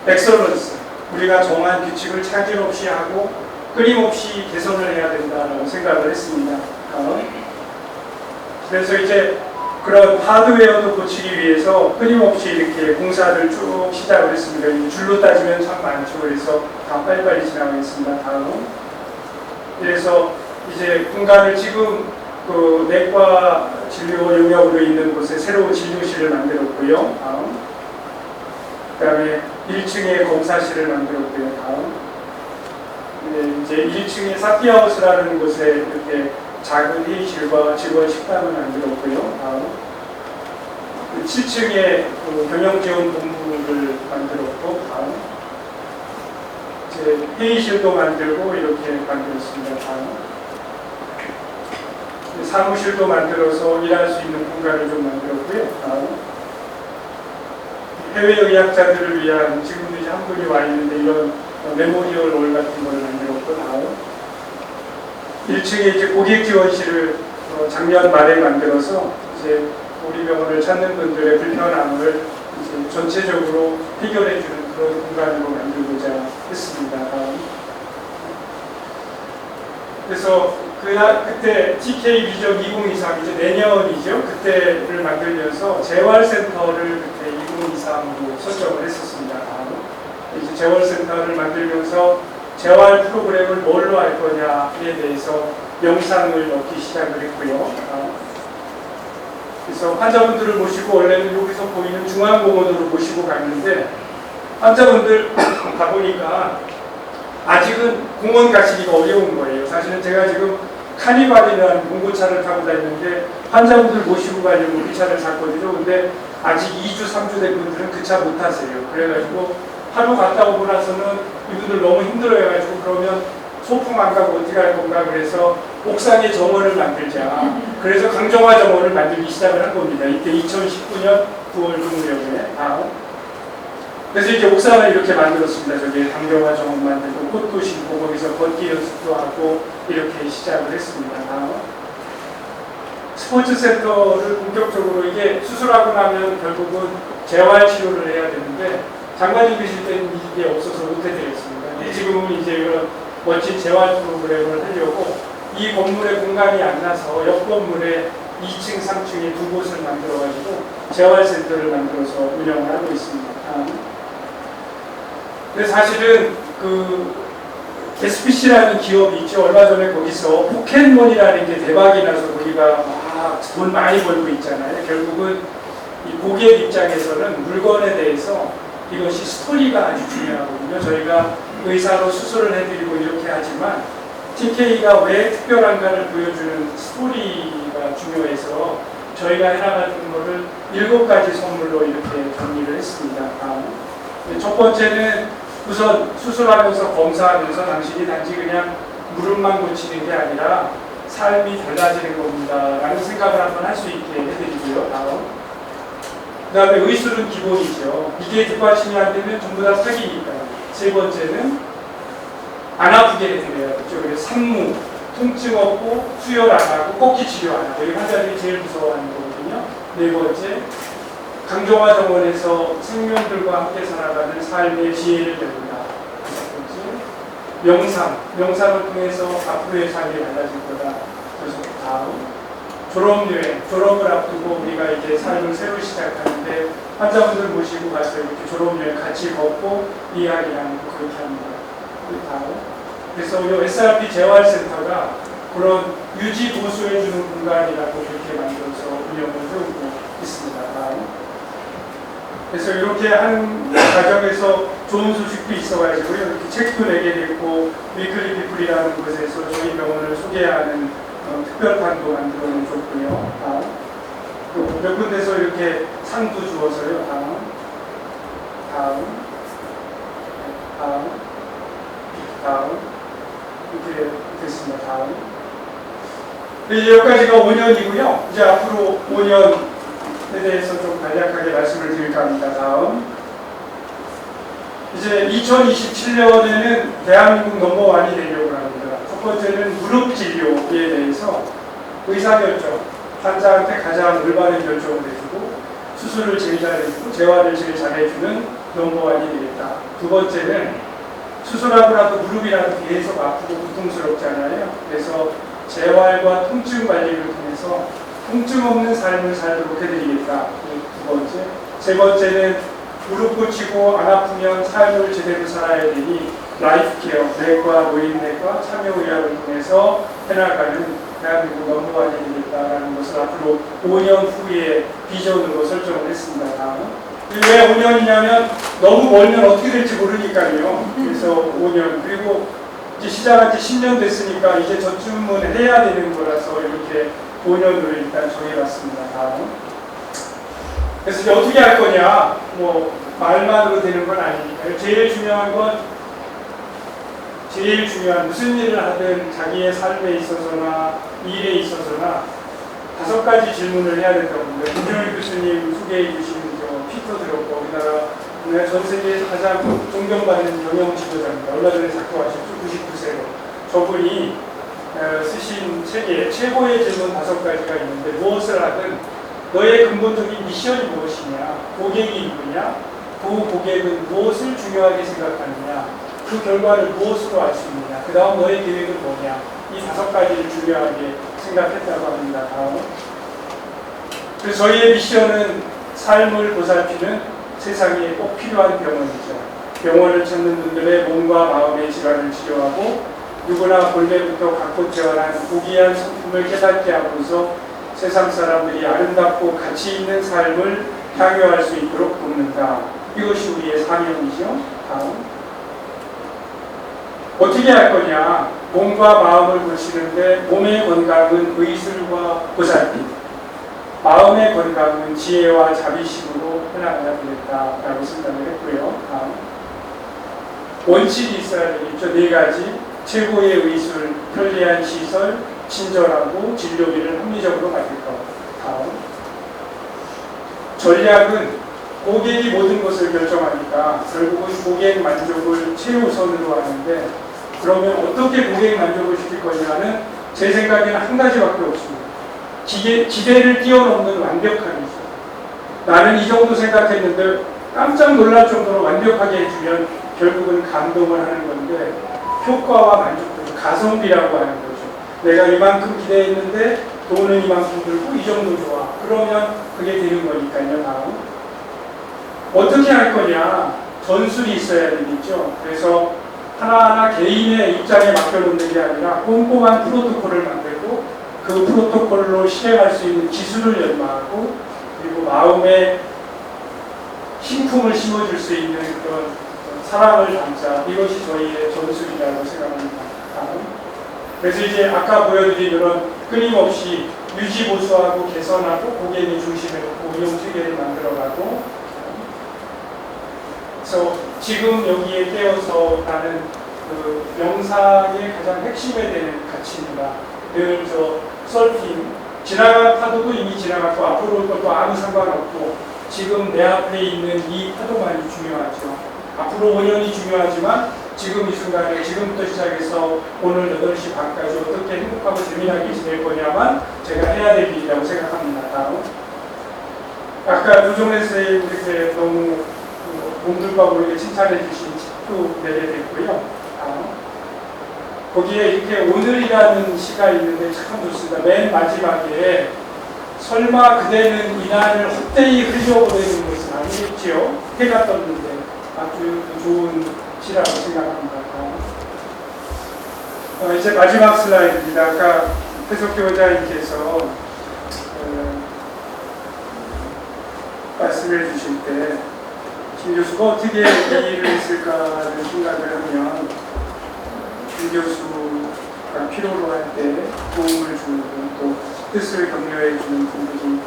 엑설런스, 우리가 정한 규칙을 차질 없이 하고 끊임없이 개선을 해야 된다고 생각을 했습니다. 그래서 이제 그런 하드웨어도 고치기 위해서 끊임없이 이렇게 공사를 쭉 시작을 했습니다. 줄로 따지면 참 많죠. 그래서 다 빨리빨리 진행하겠습니다. 다음. 그래서 이제 공간을 지금 그 내과 진료 영역으로 있는 곳에 새로운 진료실을 만들었고요. 다음. 그 다음에 1층에 검사실을 만들었고요. 다음. 이제 1층에 사피하우스라는 곳에 이렇게 작은 회의실과 직원 식당을 만들었고요. 다음. 7층에 그 경영지원본부를 만들었고, 다음. 이제 회의실도 만들고 이렇게 만들었습니다. 다음. 사무실도 만들어서 일할 수 있는 공간을 좀 만들었고요. 다음. 해외의학자들을 위한, 지금도 이제 한 분이 와 있는데 이런 메모리얼 홀 같은 걸 만들었고, 다음. 1층에 이제 고객지원실을 작년 말에 만들어서 이제 우리 병원을 찾는 분들의 불편함을 이제 전체적으로 해결해주는 그런 공간으로 만들고자 했습니다. 다음. 그래서 그때 TK 비전 2023 이제 내년이죠. 그때를 만들면서 재활센터를 그때 2023으로 설정을 했었습니다. 다음. 이제 재활센터를 만들면서 재활 프로그램을 뭘로 할 거냐에 대해서 영상을 넣기 시작을 했고요. 그래서 환자분들을 모시고 원래는 여기서 보이는 중앙공원으로 모시고 갔는데 환자분들 가보니까 아직은 공원 가시기가 어려운 거예요. 사실은 제가 지금 카니발이라는 봉고차를 타고 다니는데 환자분들 모시고 가려고 그 차를 샀거든요. 근데 아직 2주, 3주 된 분들은 그 차 못 타세요. 그래가지고 하루 갔다 오고 나서는 이분들 너무 힘들어해가지고 그러면 소풍 안 가고 어떻게 할 건가 그래서 옥상에 정원을 만들자. 그래서 강정화 정원을 만들기 시작을 한 겁니다. 이때 2019년 9월 그 무렵에. 그래서 이제 옥상을 이렇게 만들었습니다. 저기 강정화 정원 만들고 꽃도 심고 거기서 걷기 연습도 하고 이렇게 시작을 했습니다. 스포츠 센터를 본격적으로 이게 수술하고 나면 결국은 재활 치료를 해야 되는데 장관님 계실 때는 이게 없어서 못해드렸습니다. 근데 지금은 이제 이런 멋진 재활 프로그램을 하려고 이 건물에 공간이 안 나서 옆 건물에 2층, 3층에 두 곳을 만들어가지고 재활센터를 만들어서 운영을 하고 있습니다. 근데 사실은 그 SPC라는 기업이 있죠. 얼마 전에 거기서 포켓몬이라는 게 대박이 나서 거기가 막 돈 많이 벌고 있잖아요. 결국은 이 고객 입장에서는 물건에 대해서 이것이 스토리가 아주 중요하거든요. 저희가 의사로 수술을 해드리고 이렇게 하지만 TK가 왜 특별한가를 보여주는 스토리가 중요해서 저희가 해나가는 거를 7가지 선물로 이렇게 정리를 했습니다. 첫 번째는 우선 수술하면서 검사하면서 당신이 단지 그냥 무릎만 고치는 게 아니라 삶이 달라지는 겁니다 라는 생각을 한번 할 수 있게 해드리고요. 그 다음에 의술은 기본이죠. 이게 뒷받침이 안 되면 전부 다 사기니까. 세 번째는 안 아프게 해드려야겠죠. 그래서 산무, 통증 없고 수혈 안 하고 꺾기 치료 안 하고 이 환자들이 제일 무서워하는 거거든요. 네 번째, 강정화 정원에서 생명들과 함께 살아가는 삶의 지혜를 배운다. 명상을 통해서 앞으로의 삶이 달라질 거다. 그래서 다음, 졸업여행, 졸업을 앞두고 우리가 이제 삶을 새로 시작하는데 환자분들 모시고 가서 이렇게 졸업여행 같이 걷고 이야기 나누고 그렇게 합니다. 그 다음, 그래서 이 SRP 재활센터가 그런 유지 보수해주는 공간이라고 그렇게 만들어서 운영을 해오고 있습니다. 다음. 그래서 이렇게 한 과정에서 좋은 소식도 있어가지고 이렇게 책도 내게 됐고 위클리 피플이라는 곳에서 저희 병원을 소개하는 특별판도 만들어 줬고요. 다음. 몇 군데서 이렇게 상도 주어서요. 다음. 이렇게 됐습니다. 다음. 이제 여기까지가 5년이고요. 이제 앞으로 5년 에 대해서 좀 간략하게 말씀을 드릴까 합니다. 다음. 이제 2027년에는 대한민국 넘버원이 되려고 합니다. 첫 번째는 무릎 진료에 대해서 의사결정, 환자한테 가장 올바른 결정을 해주고 수술을 제일 잘해주고 재활을 제일 잘해주는 넘버원이 되겠다. 두 번째는 수술하고 나도 무릎이라도 계속 아프고 고통스럽잖아요. 그래서 재활과 통증 관리를 통해서 통증 없는 삶을 살도록 해드리겠다. 두 번째. 세 번째는 무릎 고치고 안 아프면 삶을 제대로 살아야 되니 라이프 케어, 내과, 노인내과, 참여의학을 통해서 해나가는 대한민국 넘버원이 되겠다라는 것을 앞으로 5년 후에 비전으로 설정을 했습니다. 다음. 왜 5년이냐면 너무 멀면 어떻게 될지 모르니까요. 그래서 5년. 그리고 이제 시작한 지 10년 됐으니까 이제 저쯤은 해야 되는 거라서 이렇게 5년으로 일단 정해봤습니다. 다음. 그래서 이제 어떻게 할 거냐, 뭐 말만으로 되는 건 아니니까요. 제일 중요한 무슨 일을 하든 자기의 삶에 있어서나 일에 있어서나 5가지 질문을 해야 된다고 합니다. 김정일 교수님 소개해 주신 피터 드럭거, 우리나라 전 세계에서 가장 존경받는 경영 지도자입니다. 얼마 전에 작성하셨죠. 99세로. 저분이 쓰신 책에 최고의 질문 5가지가 있는데 무엇을 하든 너의 근본적인 미션이 무엇이냐, 고객이 누구냐, 그 고객은 무엇을 중요하게 생각하느냐, 그 결과를 무엇으로 알 수 있느냐, 그 다음 너의 계획은 뭐냐, 이 5가지를 중요하게 생각했다고 합니다. 다음. 그래서 저희의 미션은 삶을 보살피는 세상에 꼭 필요한 병원이죠. 병원을 찾는 분들의 몸과 마음의 질환을 치료하고 누구나 본래부터 갖고 태어난 고귀한 성품을 깨닫게 하면서 세상 사람들이 아름답고 가치 있는 삶을 향유할 수 있도록 돕는다. 이것이 우리의 사명이죠. 다음. 어떻게 할 거냐? 몸과 마음을 고치는데 몸의 건강은 의술과 보살핌, 마음의 건강은 지혜와 자비심으로 해나가야 되겠다라고 생각을 했고요. 다음. 원칙이 있어야 되겠죠. 4가지. 최고의 의술, 편리한 시설, 친절하고 진료비를 합리적으로 받을 것. 다음. 전략은 고객이 모든 것을 결정하니까 결국은 고객 만족을 최우선으로 하는데, 그러면 어떻게 고객 만족을 시킬 거냐는 제 생각에는 한 가지밖에 없습니다. 기대를 뛰어넘는 완벽함이죠. 나는 이 정도 생각했는데 깜짝 놀랄 정도로 완벽하게 해주면 결국은 감동을 하는 건데, 효과와 만족도, 가성비라고 하는 거죠. 내가 이만큼 기대했는데 돈은 이만큼 들고 이 정도 좋아. 그러면 그게 되는 거니까요. 다음. 어떻게 할 거냐? 전술이 있어야 되겠죠. 그래서 하나하나 개인의 입장에 맡겨놓는 게 아니라 꼼꼼한 프로토콜을 만들고 그 프로토콜로 실행할 수 있는 기술을 연마하고, 그리고 마음에 신품을 심어줄 수 있는 그런 사랑을 담자. 이것이 저희의 전술이라고 생각합니다. 다음. 그래서 이제 아까 보여드린 이런 끊임없이 유지 보수하고 개선하고 고객의 중심에 놓고 운영 체계를 만들어가고, 그래서 지금 여기에 떼어서 나는 그 명상의 가장 핵심에 되는 가치입니다. 늘 서핑, 지나간 파도도 이미 지나갔고 앞으로 올 것도 아무 상관없고 지금 내 앞에 있는 이 파도만이 중요하죠. 앞으로 5년이 중요하지만 지금 이 순간에 지금부터 시작해서 오늘 8시 반까지 어떻게 행복하고 재미나게 지낼 거냐만 제가 해야 될 일이라고 생각합니다. 다음. 아까 조정래 선생님 이렇게 너무 몸둘바 모르게 칭찬해 주신 책도 내게 됐고요. 다음. 거기에 이렇게 오늘이라는 시가 있는데 참 좋습니다. 맨 마지막에 설마 그대는 이날을 헛되이 흘려보내는 것은 아니겠지요? 해가 떴는데 아주 좋은 시라고 생각합니다. 이제 마지막 슬라이드입니다. 아까 해석교사님께서 말씀해 주실 때 김 교수가 어떻게 이 일을 했을까를 생각을 하면 김 교수가 필요로 할 때 도움을 주는 분, 또 뜻을 격려해 주는 분들이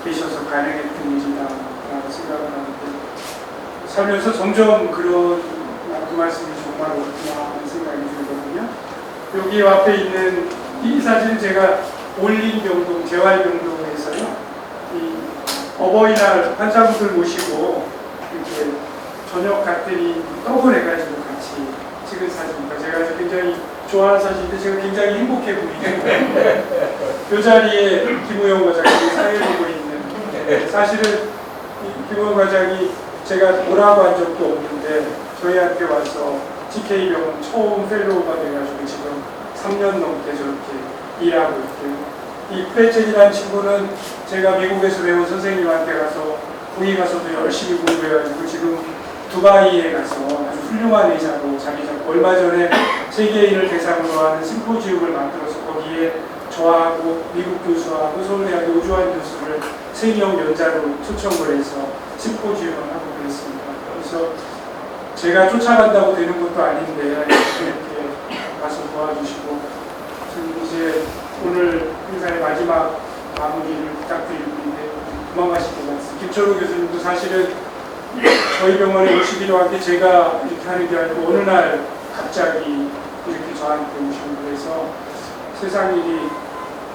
계셔서 가능했던 일이다라고 생각을 하는데, 살면서 점점 그 말씀이 정말 옳구나 하는 생각이 들거든요. 여기 앞에 있는 이 사진은 제가 올림병동, 재활병동에서요, 이 어버이날 환자분들 모시고 이렇게 저녁 갔더니 떡을 해가지고 같이 찍은 사진입니다. 제가 굉장히 좋아하는 사진인데 제가 굉장히 행복해 보이는데 이 자리에 김우영 과장이 사회를 보고 있는, 사실은 김우영 과장이 제가 오라고 한 적도 없는데 저희한테 와서 TK병원 처음 펠로우가 돼가지고 지금 3년 넘게 저렇게 일하고 있고요. 이 프레첼이라는 친구는 제가 미국에서 배운 선생님한테 가서 거기 가서도 열심히 공부해가지고 지금 두바이에 가서 아주 훌륭한 의사로 자기 잡고 얼마 전에 세계인을 대상으로 하는 심포지움을 만들어서 거기에 저하고 미국 교수하고 서울대학교 오주환 교수를 3명 연자로 초청을 해서 심포지움을 하고 그랬습니다. 그래서 제가 쫓아간다고 되는 것도 아닌데 이렇게 가서 도와주시고, 지금 이제 오늘 행사의 마지막 마무리를 부탁드리는데 그만 가실 것 같습니다. 김철우 교수님도 사실은 저희 병원에 오시기로 한 게 제가 이렇게 하는 게 아니고 어느 날 갑자기 이렇게 저한테 오시고 그래서 세상 일이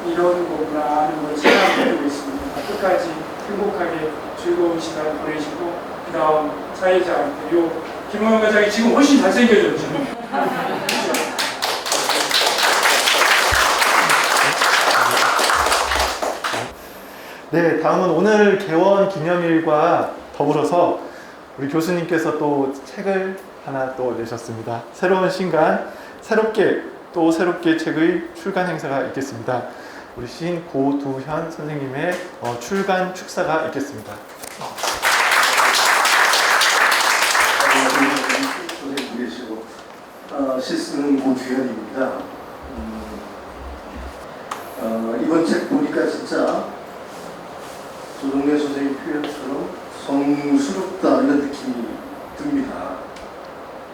이런 거구나 하는 걸 생각하고 있습니다. 끝까지 행복하게 즐거운 시간 보내시고, 그 다음 사회자한테 김호영 과장이 지금 훨씬 잘생겨졌죠. 네, 다음은 오늘 개원 기념일과 더불어서 우리 교수님께서 또 책을 하나 또 내셨습니다. 새로운 신간, 새롭게 책의 출간 행사가 있겠습니다. 우리 시인 고두현 선생님의 출간 축사가 있겠습니다. 선생님 계시고 시 쓰는 고두현입니다. 이번 책 보니까 진짜 조정래 선생님 표현처럼 성스럽다 이런 느낌이 듭니다.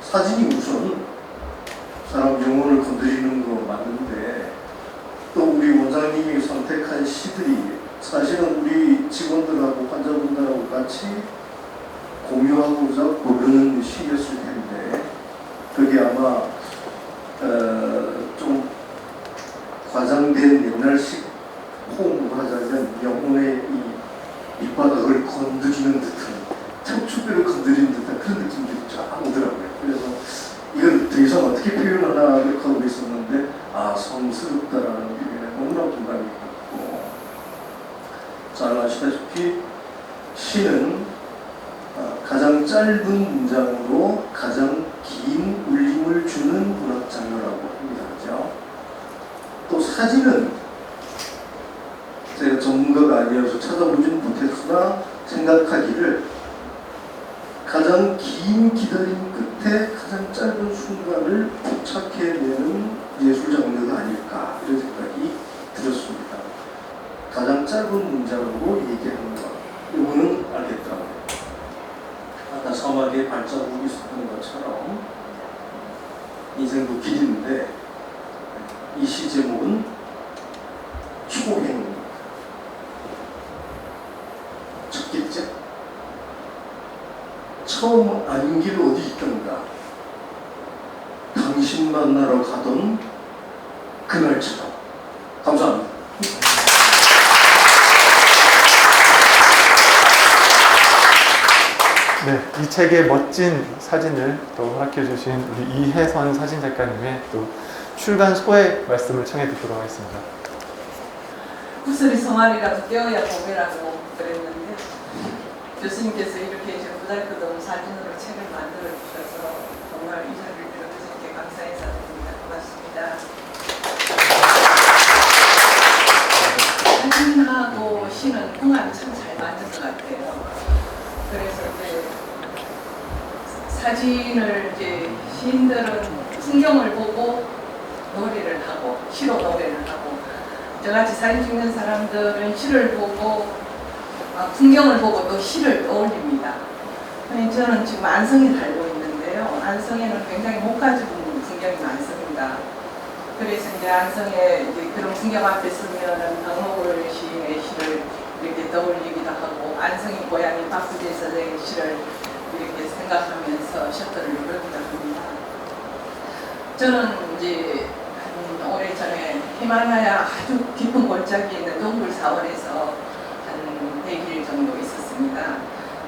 사진이 우선 사람 영혼을 건드리는 거 맞는데 또 우리 원장님이 선택한 시들이 사실은 우리 직원들하고 환자분들하고 같이 공유하고자 고르는 시였을 텐데 그게 아마 좀 과장된 옛날식 호응을 하자면 영혼의 이 밑바닥을 건드리는 듯한 척추뼈를 건드리는 듯한 그런 느낌들이 쫙 오더라고요. 그래서 이걸 더 이상 어떻게 표현하나 하고 있었는데 성스럽다라는 표현에 너무나 공감이 갔고 잘 아시다시피 시는 가장 짧은 문장으로 가장 긴 울림을 주는 문학 장르라고 합니다. 그죠? 또 사진은 제가 전문가가 아니어서 찾아보지는 못했으나 생각하기를 가장 긴 기다림 끝에 가장 짧은 순간을 포착해내는 예술 장르가 아닐까 이런 생각이 들었습니다. 가장 짧은 문장으로 얘기하는 것 이거는 알겠다. 아까 서막에 발자국이 있었던 것처럼 인생도 길인데 이 시 제목은 초행입니다. 첫 길째 처음 아닌 길 어디 있던가 당신 만나러 가던 그날처럼. 감사합니다. 네, 이 책의 멋진 사진을 또 허락해 주신 우리 이혜선 사진작가님의 또 출간 소회 말씀을 청해 듣도록 하겠습니다. 구슬이 성알이라도 떼어야 보배라고 그랬는데 교수님께서 이렇게 이제 보잘것없는 사진으로 책을 만들어 주셔서 정말 이 자리를 빌어 주님께 감사 인사드립니다. 고맙습니다. 사진하고 시는 궁합이 참 잘 맞는 것 같아요. 그래서 이제 사진을 이제 시인들은 풍경을 보고 노래를 하고 시로 노래를 하고 저같이 사진 찍는 사람들은 시를 보고 풍경을 보고 또 시를 떠올립니다. 저는 지금 안성에 살고 있는데요. 안성에는 굉장히 목가죽은 풍경이 많습니다. 그래서 이제 안성에 이제 그런 풍경 앞에 서면은 박목을 시인의 시를 이렇게 떠올리기도 하고 안성의 고향인 박수재 선생의 시를 이렇게 생각하면서 셔터를 누르기도 합니다. 저는 이제 한 오래전에 히말라야 아주 깊은 골짜기에 있는 동굴 사원에서 한 100일 정도 있었습니다.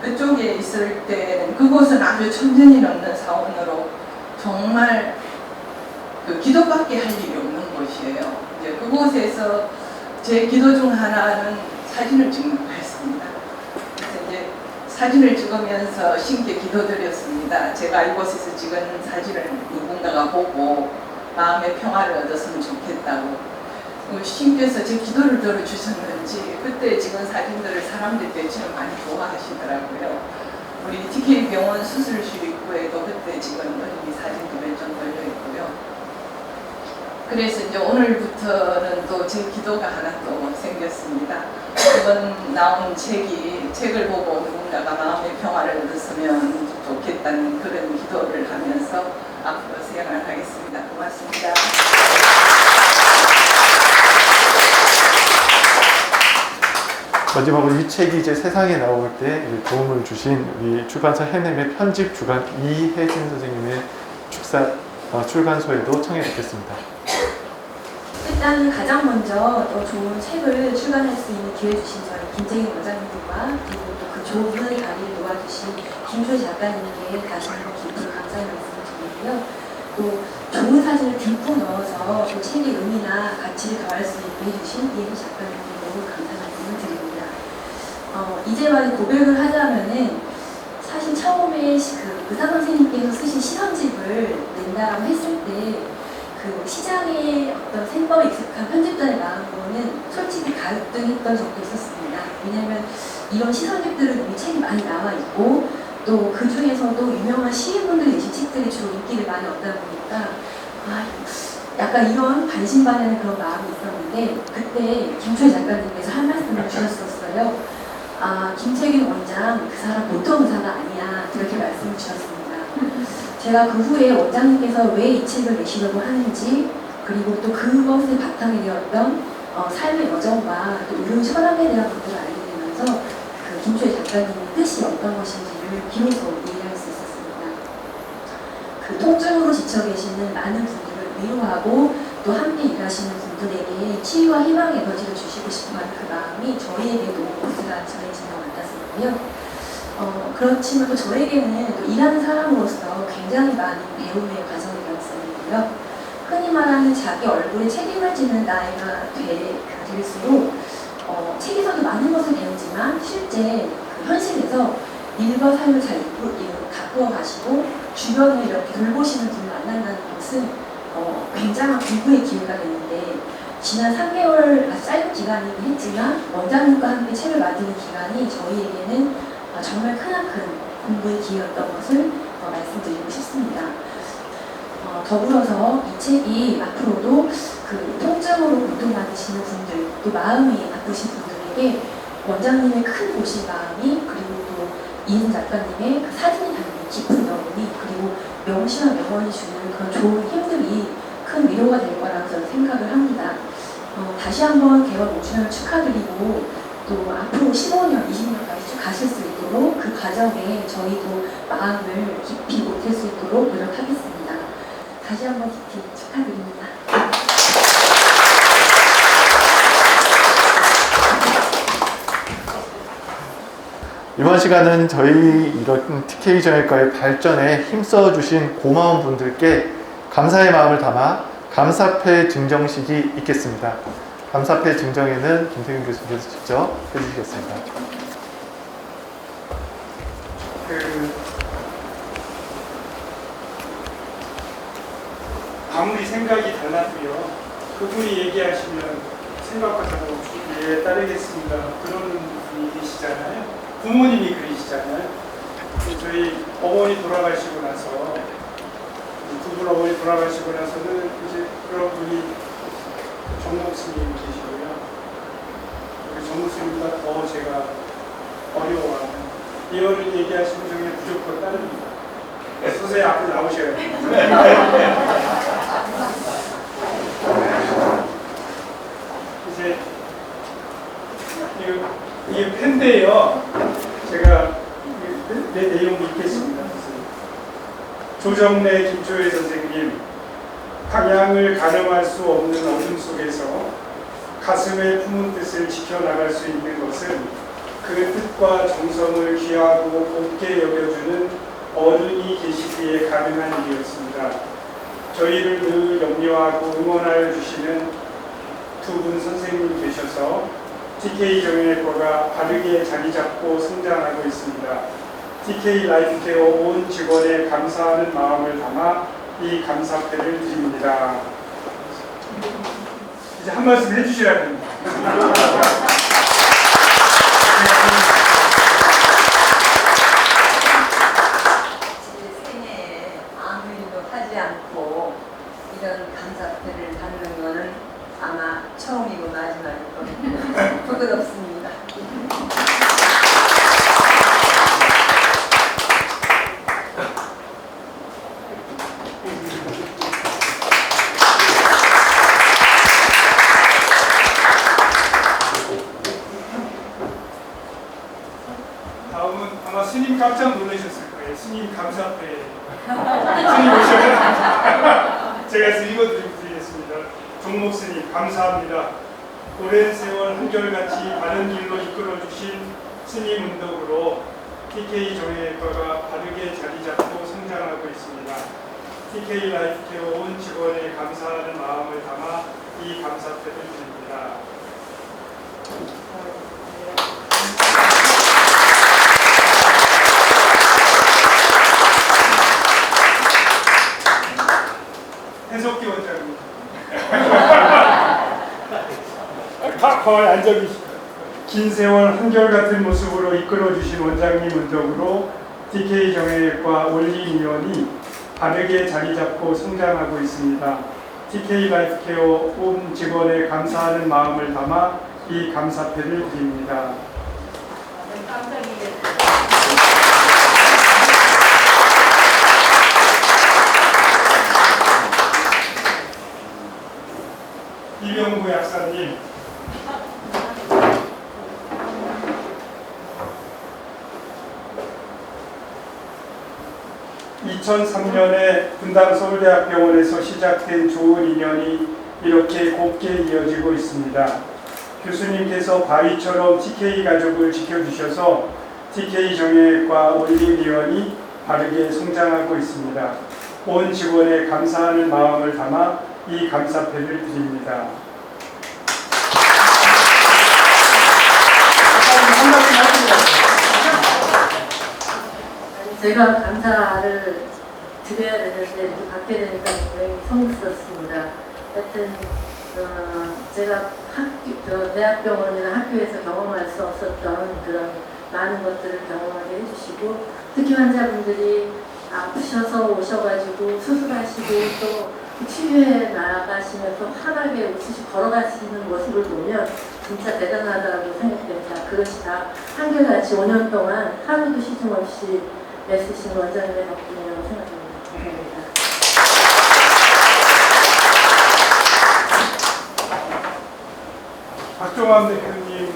그쪽에 있을 때는 그곳은 아주 천년이 넘는 사원으로 정말 그 기도밖에 할 일이 없는 곳이에요. 이제 그곳에서 제 기도 중 하나는 사진을 찍는 거였습니다. 그래서 이제 사진을 찍으면서 신께 기도드렸습니다. 제가 이곳에서 찍은 사진을 누군가가 보고 마음의 평화를 얻었으면 좋겠다고. 신께서 제 기도를 들어주셨는지 그때 찍은 사진들을 사람들이 대체로 많이 좋아하시더라고요. 우리 TK 병원 수술실 입구에도 그때 찍은 어린이 사진도 몇 장 걸려 있고요. 그래서 이제 오늘부터는 또 제 기도가 하나 또 생겼습니다. 이번 나온 책을 보고 누군가가 마음의 평화를 얻었으면 좋겠다는 그런 기도를 하면서 앞으로 생활하겠습니다. 고맙습니다. 마지막으로 이 책이 이제 세상에 나올 때 도움을 주신 우리 출판사 해냄의 편집 주간 이혜진 선생님의 출간소에도 청해 듣겠습니다. 일단 가장 먼저 더 좋은 책을 출간할 수 있는 기회 주신 저희 김재인 원장님들과 그리고 또 그 좋은 자리를 도와주신 김초희 작가님께 다시 한번 깊은 감사의 말씀을 드리고요. 또 좋은 사진을 듬뿍 넣어서 그 책의 의미나 가치를 더할 수 있게 해주신 이혜진 작가님께 너무 감사 말씀을 드립니다. 이제 와서 고백을 하자면은 사실 처음에 그 의사 선생님께서 쓰신 시선집을 낸다고 했을 때 그 시장의 어떤 생법에 익숙한 편집자의 마음으로는 솔직히 갈등했던 적도 있었습니다. 왜냐하면 이런 시선집들은 이미 책이 많이 나와 있고 또 그 중에서도 유명한 시인분들이 내신 책들이 주로 인기를 많이 얻다 보니까 약간 이런 반신반의하는 그런 마음이 있었는데 그때 김초희 작가님께서 한 말씀을 주셨었어요. 김책인 원장 그 사람 보통 의사가 아니야 그렇게 말씀을 주셨습니다. 제가 그 후에 원장님께서 왜 이 책을 내시려고 하는지 그리고 또 그것의 바탕이 되었던 삶의 여정과 또 의료 현황에 대한 것들을 알게 되면서 그 김초희 작가님의 뜻이 어떤 것인지를 비로소 이해할 수 있었습니다. 그 통증으로 지쳐 계시는 많은 분들을 위로하고 또 함께 일하시는 분들에게 치유와 희망의 에너지를 주시고 싶어하는 그 마음이 저희에게도 고스란히 전해진 것 같았었고요. 그렇지만 또 저에게는 또 일하는 사람으로서 굉장히 많은 배움의 과정이 되었었는데요. 흔히 말하는 자기 얼굴에 책임을 지는 나이가 될수록 책에서도 많은 것을 배우지만 실제 그 현실에서 일과 삶을 잘 가꾸어 가시고 주변을 이렇게 돌보시는 분을 만난다는 것은 굉장한 공부의 기회가 되는데 지난 3개월 아주 짧은 기간이긴 했지만 원장님과 함께 책을 만드는 기간이 저희에게는 정말 크나큰 공부의 기회였던 것을 말씀드리고 싶습니다. 더불어서 이 책이 앞으로도 그 통증으로 고통받으시는 분들 또 마음이 아프신 분들에게 원장님의 큰 보신 마음이 그리고 또 이은 작가님의 그 사진이 담긴 깊은 여운이 그리고 명시와 명언이 주는 그런 좋은 힘들이 큰 위로가 될 거라고 저는 생각을 합니다. 다시 한번 개원 5주년을 축하드리고 또 앞으로 15년, 20년까지 쭉 가실 수 있도록 그 과정에 저희도 마음을 깊이 보탤 수 있도록 노력하겠습니다. 다시 한번 깊이 축하드립니다. 이번 시간은 저희 이런 TK 정형외과의 발전에 힘써주신 고마운 분들께 감사의 마음을 담아 감사패 증정식이 있겠습니다. 감사패 증정에는 김태균 교수님께서 직접 해주시겠습니다. 아무리 생각이 달라도요, 그분이 얘기하시면 생각과 다르게 따르겠습니다. 그런 분이 계시잖아요. 부모님이 그러시잖아요. 저희 어머니 돌아가시고 나서, 두 분 어머니 돌아가시고 나서는 이제 그런 분이 정목 스님 계시고요. 정목 스님보다 더 제가 어려워하는 예언을 얘기하시면 정말 무조건 따릅니다. 선생님 앞에 나오셔야 돼요. 이제 이 펜데요. 제가 내 내용이 있겠습니다. 조정래 김초희 선생님, 방향을 가늠할 수 없는 어둠 속에서 가슴에 품은 뜻을 지켜나갈 수 있는 것은 그 뜻과 정성을 귀하고 곱게 여겨주는 어른이 계시기에 가능한 일이었습니다. 저희를 늘 염려하고 응원하여 주시는 두 분 선생님 계셔서 TK 정형외과가 바르게 자리 잡고 성장하고 있습니다. TK 라이프케어 온 직원에 감사하는 마음을 담아 이 감사패를 드립니다. 이제 한 말씀 해주셔야 됩니다. 생애에 아무 일도 하지 않고 이런 감사패를 받는 거는 아마 처음이고 마지막일 겁니다. 부끄럽습니다. 다음은 아마 스님 깜짝 놀라셨을 거예요. 스님 감사패. 스님 오셔서 제가 읽어드리겠습니다. 종목 스님 감사합니다. 오랜 세월 한결같이 바른 길로 이끌어주신 스님 운덕으로 TK 정형외과가 바르게 자리 잡고 성장하고 있습니다. TK 라이프케어 온 직원에 감사하는 마음을 담아 이 감사패를 드립니다. 해석기 원장님. 가만히 앉아 계시고 긴 세월 한결같은 모습으로 이끌어주신 원장님 운덕으로 TK 정형외과 올림위원이 바르게 자리 잡고 성장하고 있습니다. TK 라이프케어 온 직원에 감사하는 마음을 담아 이 감사패를 드립니다. 이병구 약사님, 2003년에 분당 서울대학병원에서 시작된 좋은 인연이 이렇게 곱게 이어지고 있습니다. 교수님께서 바위처럼 TK 가족을 지켜주셔서 TK 정형외과 원림의원이 바르게 성장하고 있습니다. 온 직원에 감사하는 마음을 담아 이 감사패를 드립니다. 제가 감사를 드려야 되는데 이렇게 받게 되니까 굉장히 성스럽습니다. 하여튼 제가 대학병원이나 학교에서 경험할 수 없었던 그런 많은 것들을 경험하게 해주시고, 특히 환자분들이 아프셔서 오셔가지고 수술하시고 또 치료에 나가시면서 환하게 웃으시 걸어가시는 모습을 보면 진짜 대단하다고 생각됩니다. 그것이 다 한결같이 5년 동안 하루도 쉬짐 없이 애쓰신 원장님의 덕분이라고 생각합니다. 감사합니다. 박종환 대표님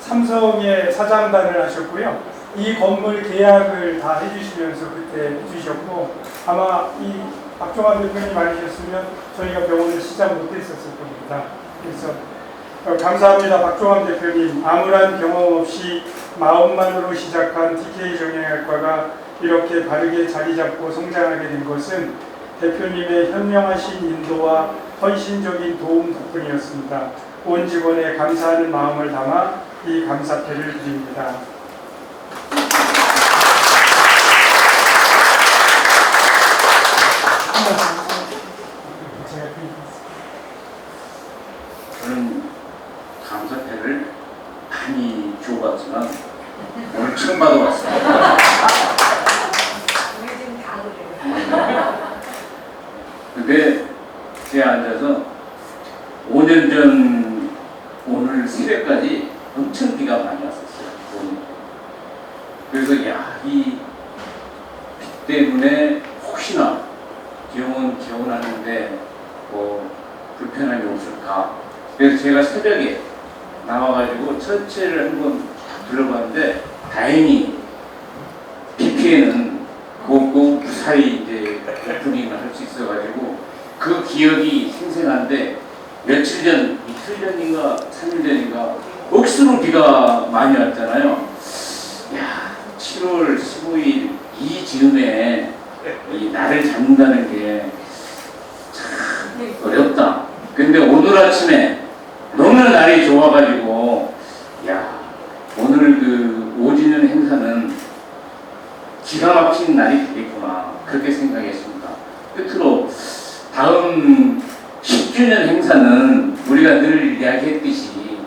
삼성의 사장단을 하셨고요. 이 건물 계약을 다 해주시면서 그때 해주셨고, 아마 이 박종환 대표님 아니셨으면 저희가 병원을 시작 못했었을 겁니다. 그래서 감사합니다. 박종환 대표님, 아무런 경험 없이 마음만으로 시작한 TK 정형외과가 이렇게 바르게 자리 잡고 성장하게 된 것은 대표님의 현명하신 인도와 헌신적인 도움 덕분이었습니다. 온 직원에 감사하는 마음을 담아 이 감사패를 드립니다. 저는 감사패를 많이 주고받지만 오늘 처음 받아봤습니다. 근데 제가 앉아서 5년 전 오늘 새벽까지 엄청 비가 많이 왔었어요. 그래서 이 비 때문에 혹시나 병원 개원하는데 뭐 불편함이 없을까. 그래서 제가 새벽에 나와가지고 전체를 한번 둘러봤는데 다행히 비 피해는 없고 무사히 이제 오프닝을 할 수 있어가지고 그 기억이 생생한데, 며칠 전, 이틀 전인가 3일 전인가 억수로 비가 많이 왔잖아요. 7월 15일 이 즈음에 이 날을 잡는다는 게 참 어렵다. 근데 오늘 아침에 너무 날이 좋아가지고 오늘 그 5주년 행사는 기가 막힌 날이 되겠구나, 그렇게 생각했습니다. 끝으로 다음 10주년 행사는 우리가 늘 이야기했듯이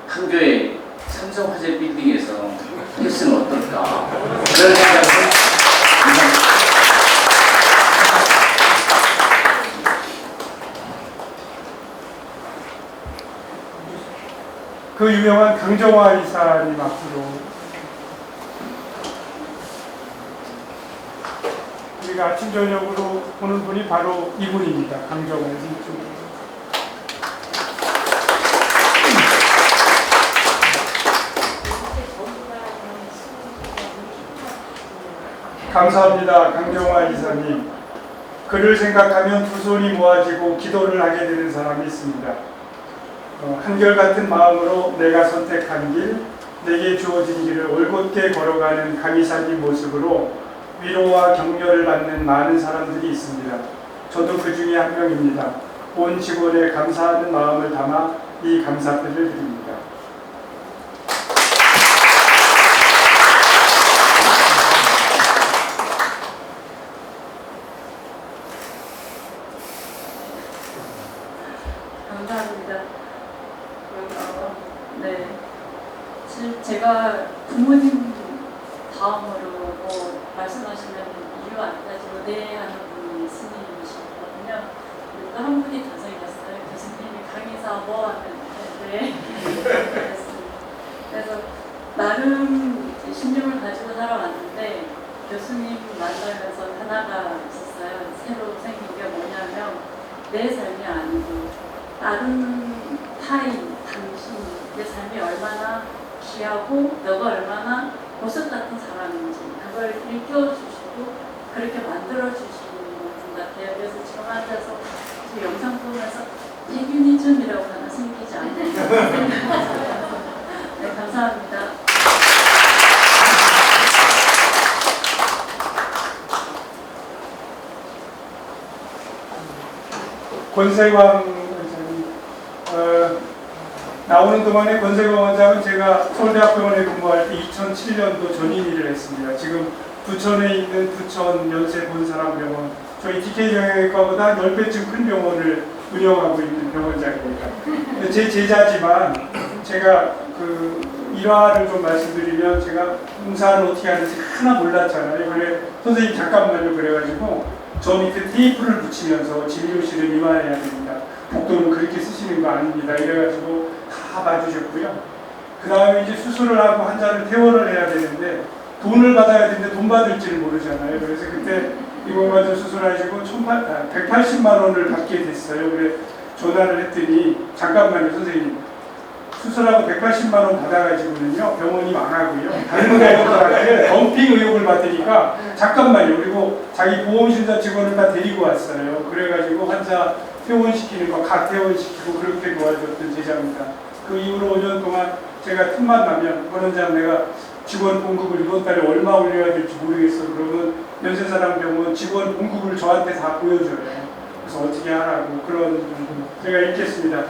판교의 삼성화재 빌딩에서 했으면 어떨까, 그런 생각을 그 유명한 강정화 이사님 앞으로 우리가 아침 저녁으로 보는 분이 바로 이분입니다. 강정화 이사님. 감사합니다. 강정화 이사님. 그를 생각하면 두 손이 모아지고 기도를 하게 되는 사람이 있습니다. 한결같은 마음으로 내가 선택한 길, 내게 주어진 길을 올곧게 걸어가는 강 이사님 모습으로 위로와 격려를 받는 많은 사람들이 있습니다. 저도 그 중에 한 명입니다. 온 직원에 감사하는 마음을 담아 이 감사패를 드립니다. 감사합니다. 네. 제가 부모님 다음으로 뭐 말씀하시면 이유 안 따지고 네 하는 분이 스님이시거든요. 또 한 분이 더 생겼어요. 교수님이 강의사 뭐 하면 네. 그래서 나름 신념을 가지고 살아왔는데 교수님 만나면서 하나가 있었어요. 새로 생긴 게 뭐냐면 내 삶이 아니고 다른 타인, 당신, 내 삶이 얼마나 귀하고 너가 얼마나 보석 같은 사람인지 그걸 일깨워주시고 그렇게 만들어주시는 분 같아요. 그래서 지금 앉아서 그 영상 보면서 백윤희점이라고 하나 생기지 않을까 생각해요. 네, 감사합니다. 권세광 원장님, 나오는 동안에 권세광 원장은 제가 서울대학병원에 근무할 때 2007년도 전임의를 했습니다. 지금 부천에 있는 부천 연세본사랑병원, 저희 TK 정형외과보다 10배쯤 큰 병원을 운영하고 있는 병원장입니다. 제 제자지만 제가 그 일화를 좀 말씀드리면, 제가 공사를 어떻게 하는지 하나 몰랐잖아요. 그래 선생님 잠깐만요 그래가지고 저 밑에 테이프를 붙이면서 진료실을 이만해야 됩니다. 복도는 그렇게 쓰시는 거 아닙니다. 이래가지고 다 봐주셨고요. 그 다음에 이제 수술을 하고 환자를 퇴원을 해야 되는데 돈을 받아야 되는데 돈 받을지를 모르잖아요. 그래서 그때 이공관절 수술하시고 180만 원을 받게 됐어요. 그래 전화를 했더니 잠깐만요 선생님, 수술하고 180만 원 받아가지고는요 병원이 망하고요 다른 가족들한테 덤핑 의혹을 받으니까 잠깐만요. 그리고 자기 보험심사 직원을 다 데리고 왔어요. 그래가지고 환자 퇴원시키는 거 가퇴원시키고 그렇게 도와줬던 제자입니다. 그 이후로 5년 동안 제가 틈만 나면 원원장 내가 직원 봉급을 이번 달에 얼마 올려야 될지 모르겠어. 그러면 연세사랑병원 직원 봉급을 저한테 다 보여줘요. 그래서 어떻게 하라고 그런 제가 읽겠습니다.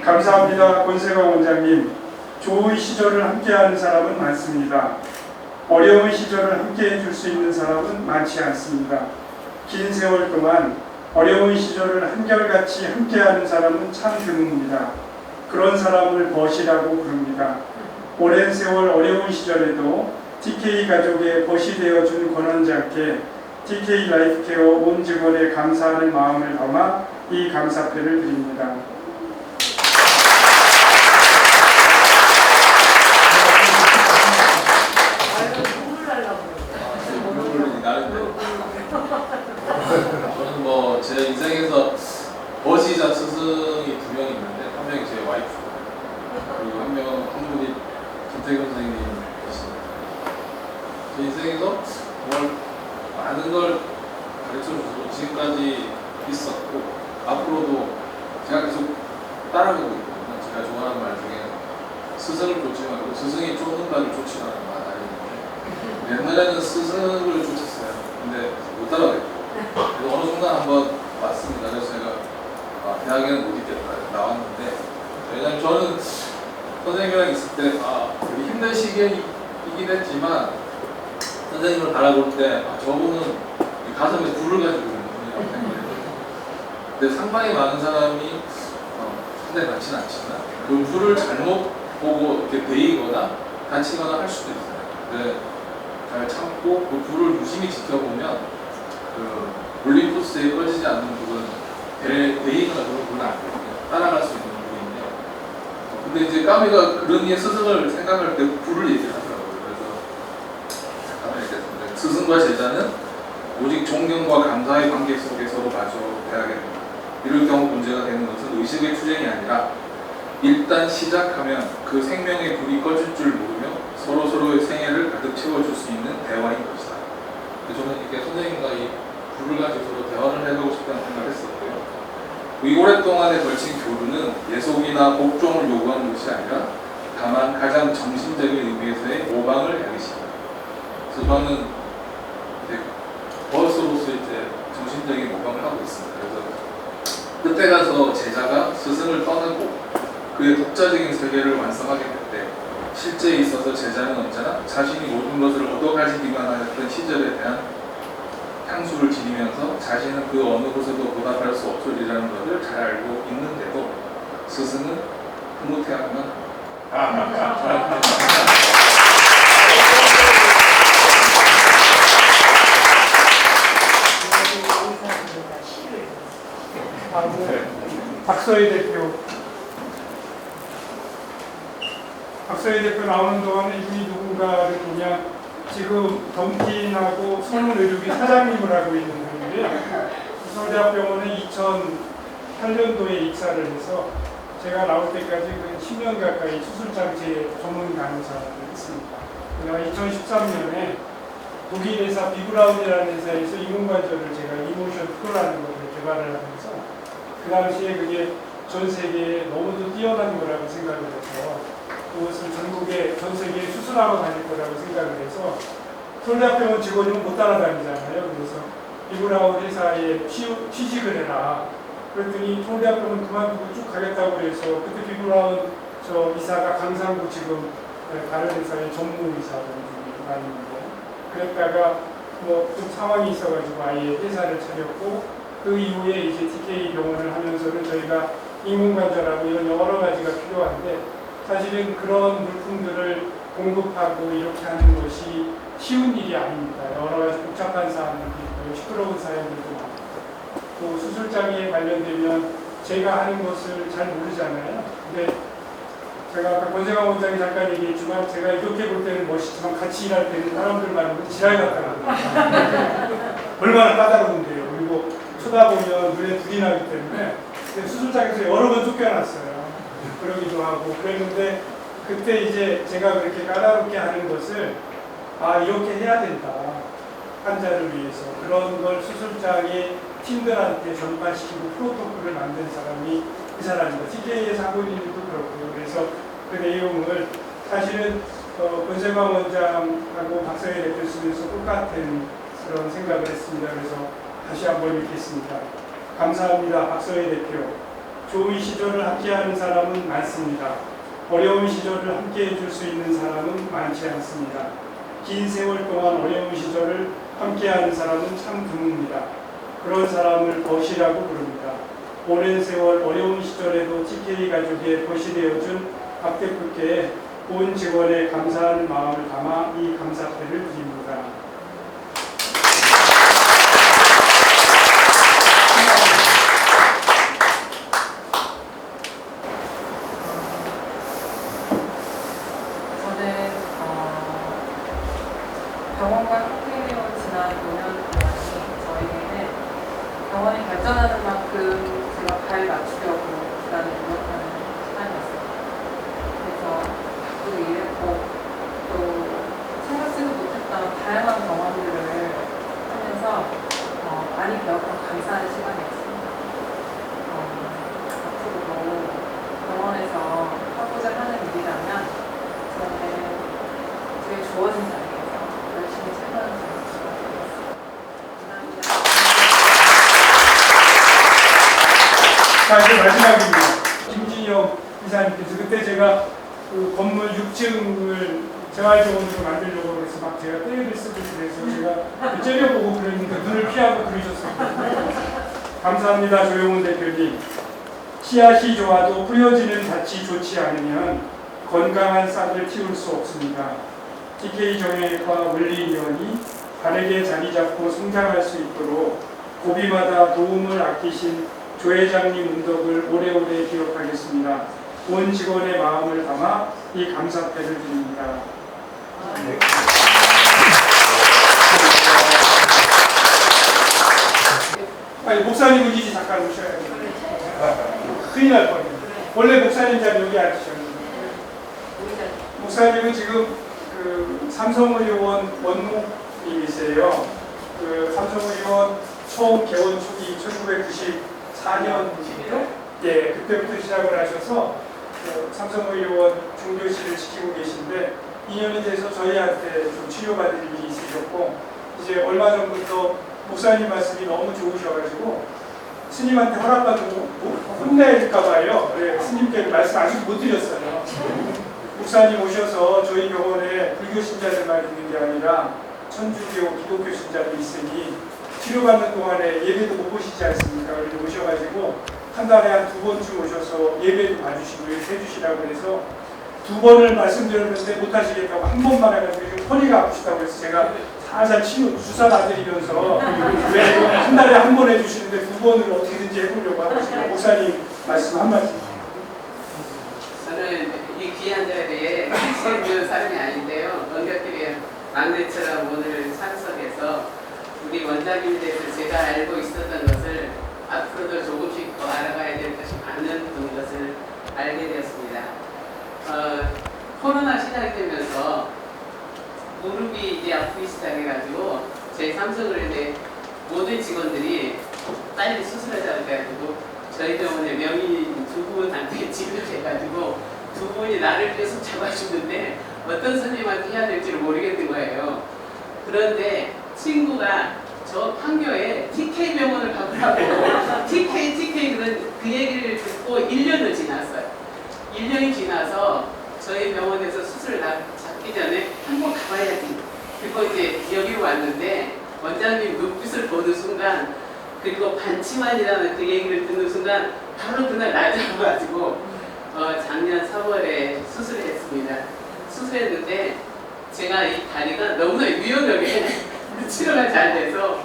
감사합니다. 권세광 원장님. 좋은 시절을 함께하는 사람은 많습니다. 어려운 시절을 함께해 줄 수 있는 사람은 많지 않습니다. 긴 세월 동안 어려운 시절을 한결같이 함께하는 사람은 참 드뭅니다. 그런 사람을 벗이라고 부릅니다. 오랜 세월 어려운 시절에도 TK 가족의 벗이 되어준 권원장께 TK 라이프케어 온 직원에 감사하는 마음을 담아 이 감사패를 드립니다. 저는 뭐 제 인생에서 버시자 스승이 2명 있는데 한 명이 제 와이프고 그리고 한 분이 김태균 선생님이십니다. 제 인생에서 정말 많은 걸 가르쳐주고 지금까지 있었고 앞으로도 제가 계속 따라가고 있거든요. 제가 좋아하는 말 중에 스승을 쫓지 말고 스승이 쫓는 발을 쫓으라는 말이 있는데 옛날에는 스승을 쫓았어요. 근데 못 따라가겠고 그래서 어느 순간 한번 왔습니다. 그래서 제가 대학에는 못 있겠다 나왔는데, 왜냐면 저는 선생님이랑 있을 때 되게 힘든 시기이긴 했지만 선생님을 바라볼 때 저분은 가슴에 불을 가지고 있는 분이라고. 근데 상당히 많은 사람이 상당히 많지는 않지만 그 불을 잘못 보고 이렇게 베이거나 다치거나 할 수도 있어요. 근데 잘 참고 그 불을 유심히 지켜보면 그 올림푸스에 꺼지지 않는 불은 베이거나 그런 불은 아니거든요. 따라갈 수 있는 불인데, 근데 이제 까미가 그런 이의 스승을 생각할 때 불을 얘기를 하더라고요. 그래서 잠깐만 읽겠습니다. 스승과 제자는 오직 존경과 감사의 관계 속에 서로 마주해야 됩니다. 이럴 경우 문제가 되는 것은 의식의 투쟁이 아니라 일단 시작하면 그 생명의 불이 꺼질 줄 모르며 서로서로의 생애를 가득 채워줄 수 있는 대화인 것이다. 저는 이렇게 선생님과 이 불을 가지고 서로 대화를 해보고 싶다는 생각을 했었고요. 이 오랫동안에 걸친 교류는 예속이나 복종을 요구하는 것이 아니라 다만 가장 정신적인 의미에서의 모방을 향했습니다. 그래서 저는 이제 버스로서 이제 정신적인 모방을 하고 있습니다. 그래서 끝에 가서 제자가 스승을 떠나고 그의 독자적인 세계를 완성하게 될 때 실제에 있어서 제자는 언제나 자신이 모든 것을 얻어가지기만 하였던 시절에 대한 향수를 지니면서 자신은 그 어느 곳에도 보답할 수 없으리라는 것을 잘 알고 있는데도 스승은 흐뭇해하기만 합니다. 박서희 대표. 박서희 대표 나오는 동안에 이분이 누군가를 보면 지금 덤킨하고 성문의료기 사장님을 하고 있는 분인데요. 서울대학병원에 2008년도에 입사를 해서 제가 나올 때까지 10년 가까이 수술장치 전문 간호사를 했습니다. 그다가 2013년에 독일 회사 비브라운이라는 회사에서 이문관절을 제가 이모션 프로라는 것을 개발을 하면서 그 당시에 그게 전 세계에 너무도 뛰어난 거라고 생각을 해서 그것을 전국에 전 세계에 수술하러 다닐 거라고 생각을 해서 서울대학병원 직원이면 못 따라다니잖아요. 그래서 비브라운 회사에 취직을 해라. 그랬더니 서울대학병원 그만두고 쭉 가겠다고 해서 그때 비브라운 저 이사가 강상구 지금 다른 회사의 전무 이사로 다니는데 그랬다가 뭐 좀 상황이 있어가지고 아예 회사를 차렸고 그 이후에 이제 TK 병원을 하면서는 저희가 인공관절하고 이런 여러 가지가 필요한데 사실은 그런 물품들을 공급하고 이렇게 하는 것이 쉬운 일이 아닙니다. 여러 가지 복잡한 사항들도 있고 시끄러운 사연들도 많고 또 수술장에 관련되면 제가 하는 것을 잘 모르잖아요. 근데 제가 아까 권세광 원장이 잠깐 얘기했지만 제가 이렇게 볼 때는 멋있지만 같이 일할 때는 사람들만 지랄 같다는 얼마나 까다로운데요. 그리고 쳐다보면 눈에 불이 나기 때문에 수술장에서 여러 번 쫓겨났어요. 그러기도 하고 그랬는데 그때 이제 제가 그렇게 까다롭게 하는 것을 아 이렇게 해야 된다. 환자를 위해서 그런 걸 수술장의 팀들한테 전파시키고 프로토콜을 만든 사람이 그 사람입니다. TK에서 하고 있는 일도 그렇고요. 그래서 그 내용을 사실은 권세광 원장하고 박성희 대표 쓰면서 똑같은 그런 생각을 했습니다. 그래서 다시 한번 읽겠습니다. 감사합니다. 박성희 대표. 좋은 시절을 함께하는 사람은 많습니다. 어려운 시절을 함께해 줄 수 있는 사람은 많지 않습니다. 긴 세월 동안 어려운 시절을 함께하는 사람은 참 드뭅니다. 그런 사람을 벗이라고 부릅니다. 오랜 세월 어려운 시절에도 TK 가족의 벗이 되어준 박 대표께 온 직원의 감사하는 마음을 담아 이 감사패를 드립니다. 저는 병원과 TK병원 지난 5년 동안이 저에게는 병원이 발전하는 만큼 제가 발 맞추려고 기간을 노력하는 시간이었어요. 그래서 바쁘게 일했고 또 생각지도 못했던 다양한 경험들을 하면서 많이 배웠던 감사한 시간이었습니다. 앞으로도 병원에서 하고자 하는 일이라면 저는 제게 주어진 자리에서 열심히 생각하는 자리가 되겠습니다. 감사합니다. 자, 이제 마지막입니다. 김진영 이사님께서 그때 제가 그 건물 6층을 재활병원으로 만들려고 해서 막 제가 떼를 쓰고 그래서 제가 째려보고 그랬는데 눈을 피하고 그러셨습니다. 감사합니다. 조용훈 대표님. 씨앗이 좋아도 뿌려지는 밭이 좋지 않으면 건강한 싹을 키울 수 없습니다. TK 정형외과 원리위원이 바르게 자리 잡고 성장할 수 있도록 고비마다 도움을 아끼신 조 회장님 운덕을 오래오래 기억하겠습니다. 온 직원의 마음을 담아 이 감사패를 드립니다. 아니, 목사님 의기지 잠깐 오셔야 돼요. 큰일 날 뻔해요. 원래 목사님 자리 여기 앉으셨는데 목사님은 지금 그 삼성의료원 원목님이세요. 그 삼성의료원 처음 개원 초기 1994년부터 예 그때부터 시작을 하셔서 삼성의료원 중교실을 지키고 계신데 2년이 돼서 저희한테 좀 치료받을 일이 있으셨고 이제 얼마 전부터 목사님 말씀이 너무 좋으셔가지고 스님한테 허락받고 혼낼까봐요. 네, 스님께 말씀 아직 못 드렸어요. 목사님 오셔서 저희 병원에 불교 신자들만 있는 게 아니라 천주교, 기독교 신자도 있으니 치료받는 동안에 예배도 못 보시지 않습니까? 그래서 오셔가지고 한 달에 한 2번쯤 오셔서 예배도 봐주시고 이렇게 해주시라고 해서 2번을 말씀드렸는데 못하시겠다고 한 번만 해가지고 허리가 아프시다고 해서 제가 살살 주사 놔드리면서 왜 한 달에 한 번 해주시는데 2번을 어떻게든지 해보려고 하고 있습니다. 목사님 말씀 한 말씀. 저는 이 귀한 자리에 생존 사람이 아닌데요. 원격들이 막내처럼 오늘 참석해서 우리 원장님에 대해서 제가 알고 있었던 것을 앞으로도 조금씩 더 알아가야 될 것이 많은 것을 알게 되었습니다. 코로나 시작되면서 무릎이 이제 아프기 시작해가지고 저희 삼성의료대 모든 직원들이 빨리 수술하자고 해가지고 저희 병원에 명의 두 분한테 진료해가지고 두 분이 나를 계속 잡아주는데 어떤 선생님한테 해야 될지를 모르겠는 거예요. 그런데 친구가 저 판교에 TK 병원을 가보라고 TK 그런 그 얘기를 듣고 1년을 지났어요. 1년이 지나서 저희 병원에서 수술을 잡기 전에 한번 가봐야지. 그리고 이제 여기로 왔는데 원장님 눈빛을 보는 순간 그리고 반치만이라는 그 얘기를 듣는 순간 바로 그날 날 잡아가지고 작년 3월에 수술을 했습니다. 수술했는데 제가 이 다리가 너무나 유연하게 치료가 잘 돼서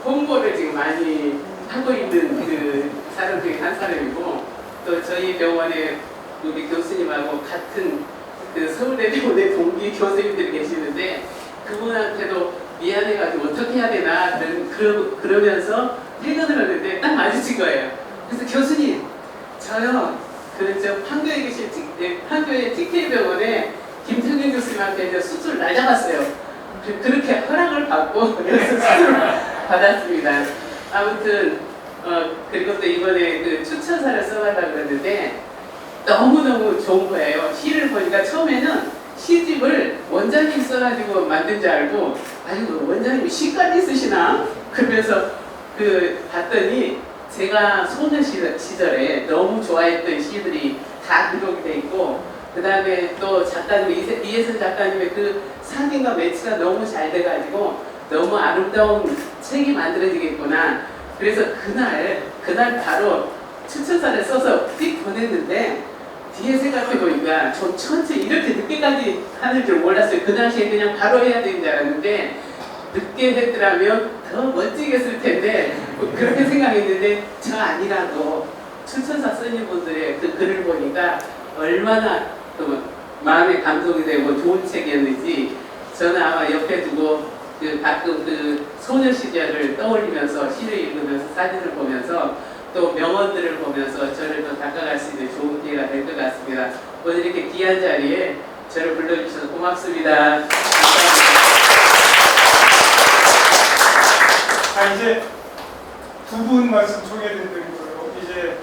홍보를 지금 많이 하고 있는 그 사람 중에 한 사람이고 또 저희 병원에 우리 교수님하고 같은 그 서울대병원의 동기 교수님들이 계시는데 그분한테도 미안해가지고 어떻게 해야 되나 그러면서 퇴근을 하는데 딱 마주친 거예요. 그래서 교수님 저요 저 판교에 계신 판교의 TK 병원에 김태균 교수님한테 이제 수술 날 잡았어요. 그렇게 허락을 받고 그래서 수술을 받았습니다. 아무튼 그리고 또 이번에 그 추천사를 써달라고 그랬는데 너무너무 좋은 거예요. 시를 보니까 처음에는 시집을 원장님 써가지고 만든 줄 알고 아이고 원장님이 시까지 쓰시나? 그러면서 봤더니 제가 소녀 시절에 너무 좋아했던 시들이 다 기록이 돼 있고 그 다음에 또 작가님 이혜선 작가님의 그 사진과 매치가 너무 잘 돼가지고 너무 아름다운 책이 만들어지겠구나. 그래서 그날 바로 추천사를 써서 띡 보냈는데 뒤에 생각해보니까 저 천천히 이렇게 늦게까지 하는 줄 몰랐어요. 그 당시에 그냥 바로 해야 되는 줄 알았는데 늦게 했더라면 더 멋지게 쓸 텐데 그렇게 생각했는데 저 아니라도 추천사 쓰는 분들의 그 글을 보니까 얼마나 마음에 감동이 되고 좋은 책이었는지 저는 아마 옆에 두고 가끔 소녀 시절을 떠올리면서 시를 읽으면서 사진을 보면서 또 명언들을 보면서 저를 더 닦아갈 수 있는 좋은 기회가 될 것 같습니다. 오늘 이렇게 귀한 자리에 저를 불러주셔서 고맙습니다. 감사합니다. 이제 두 분 말씀 소개해드리고요. 이제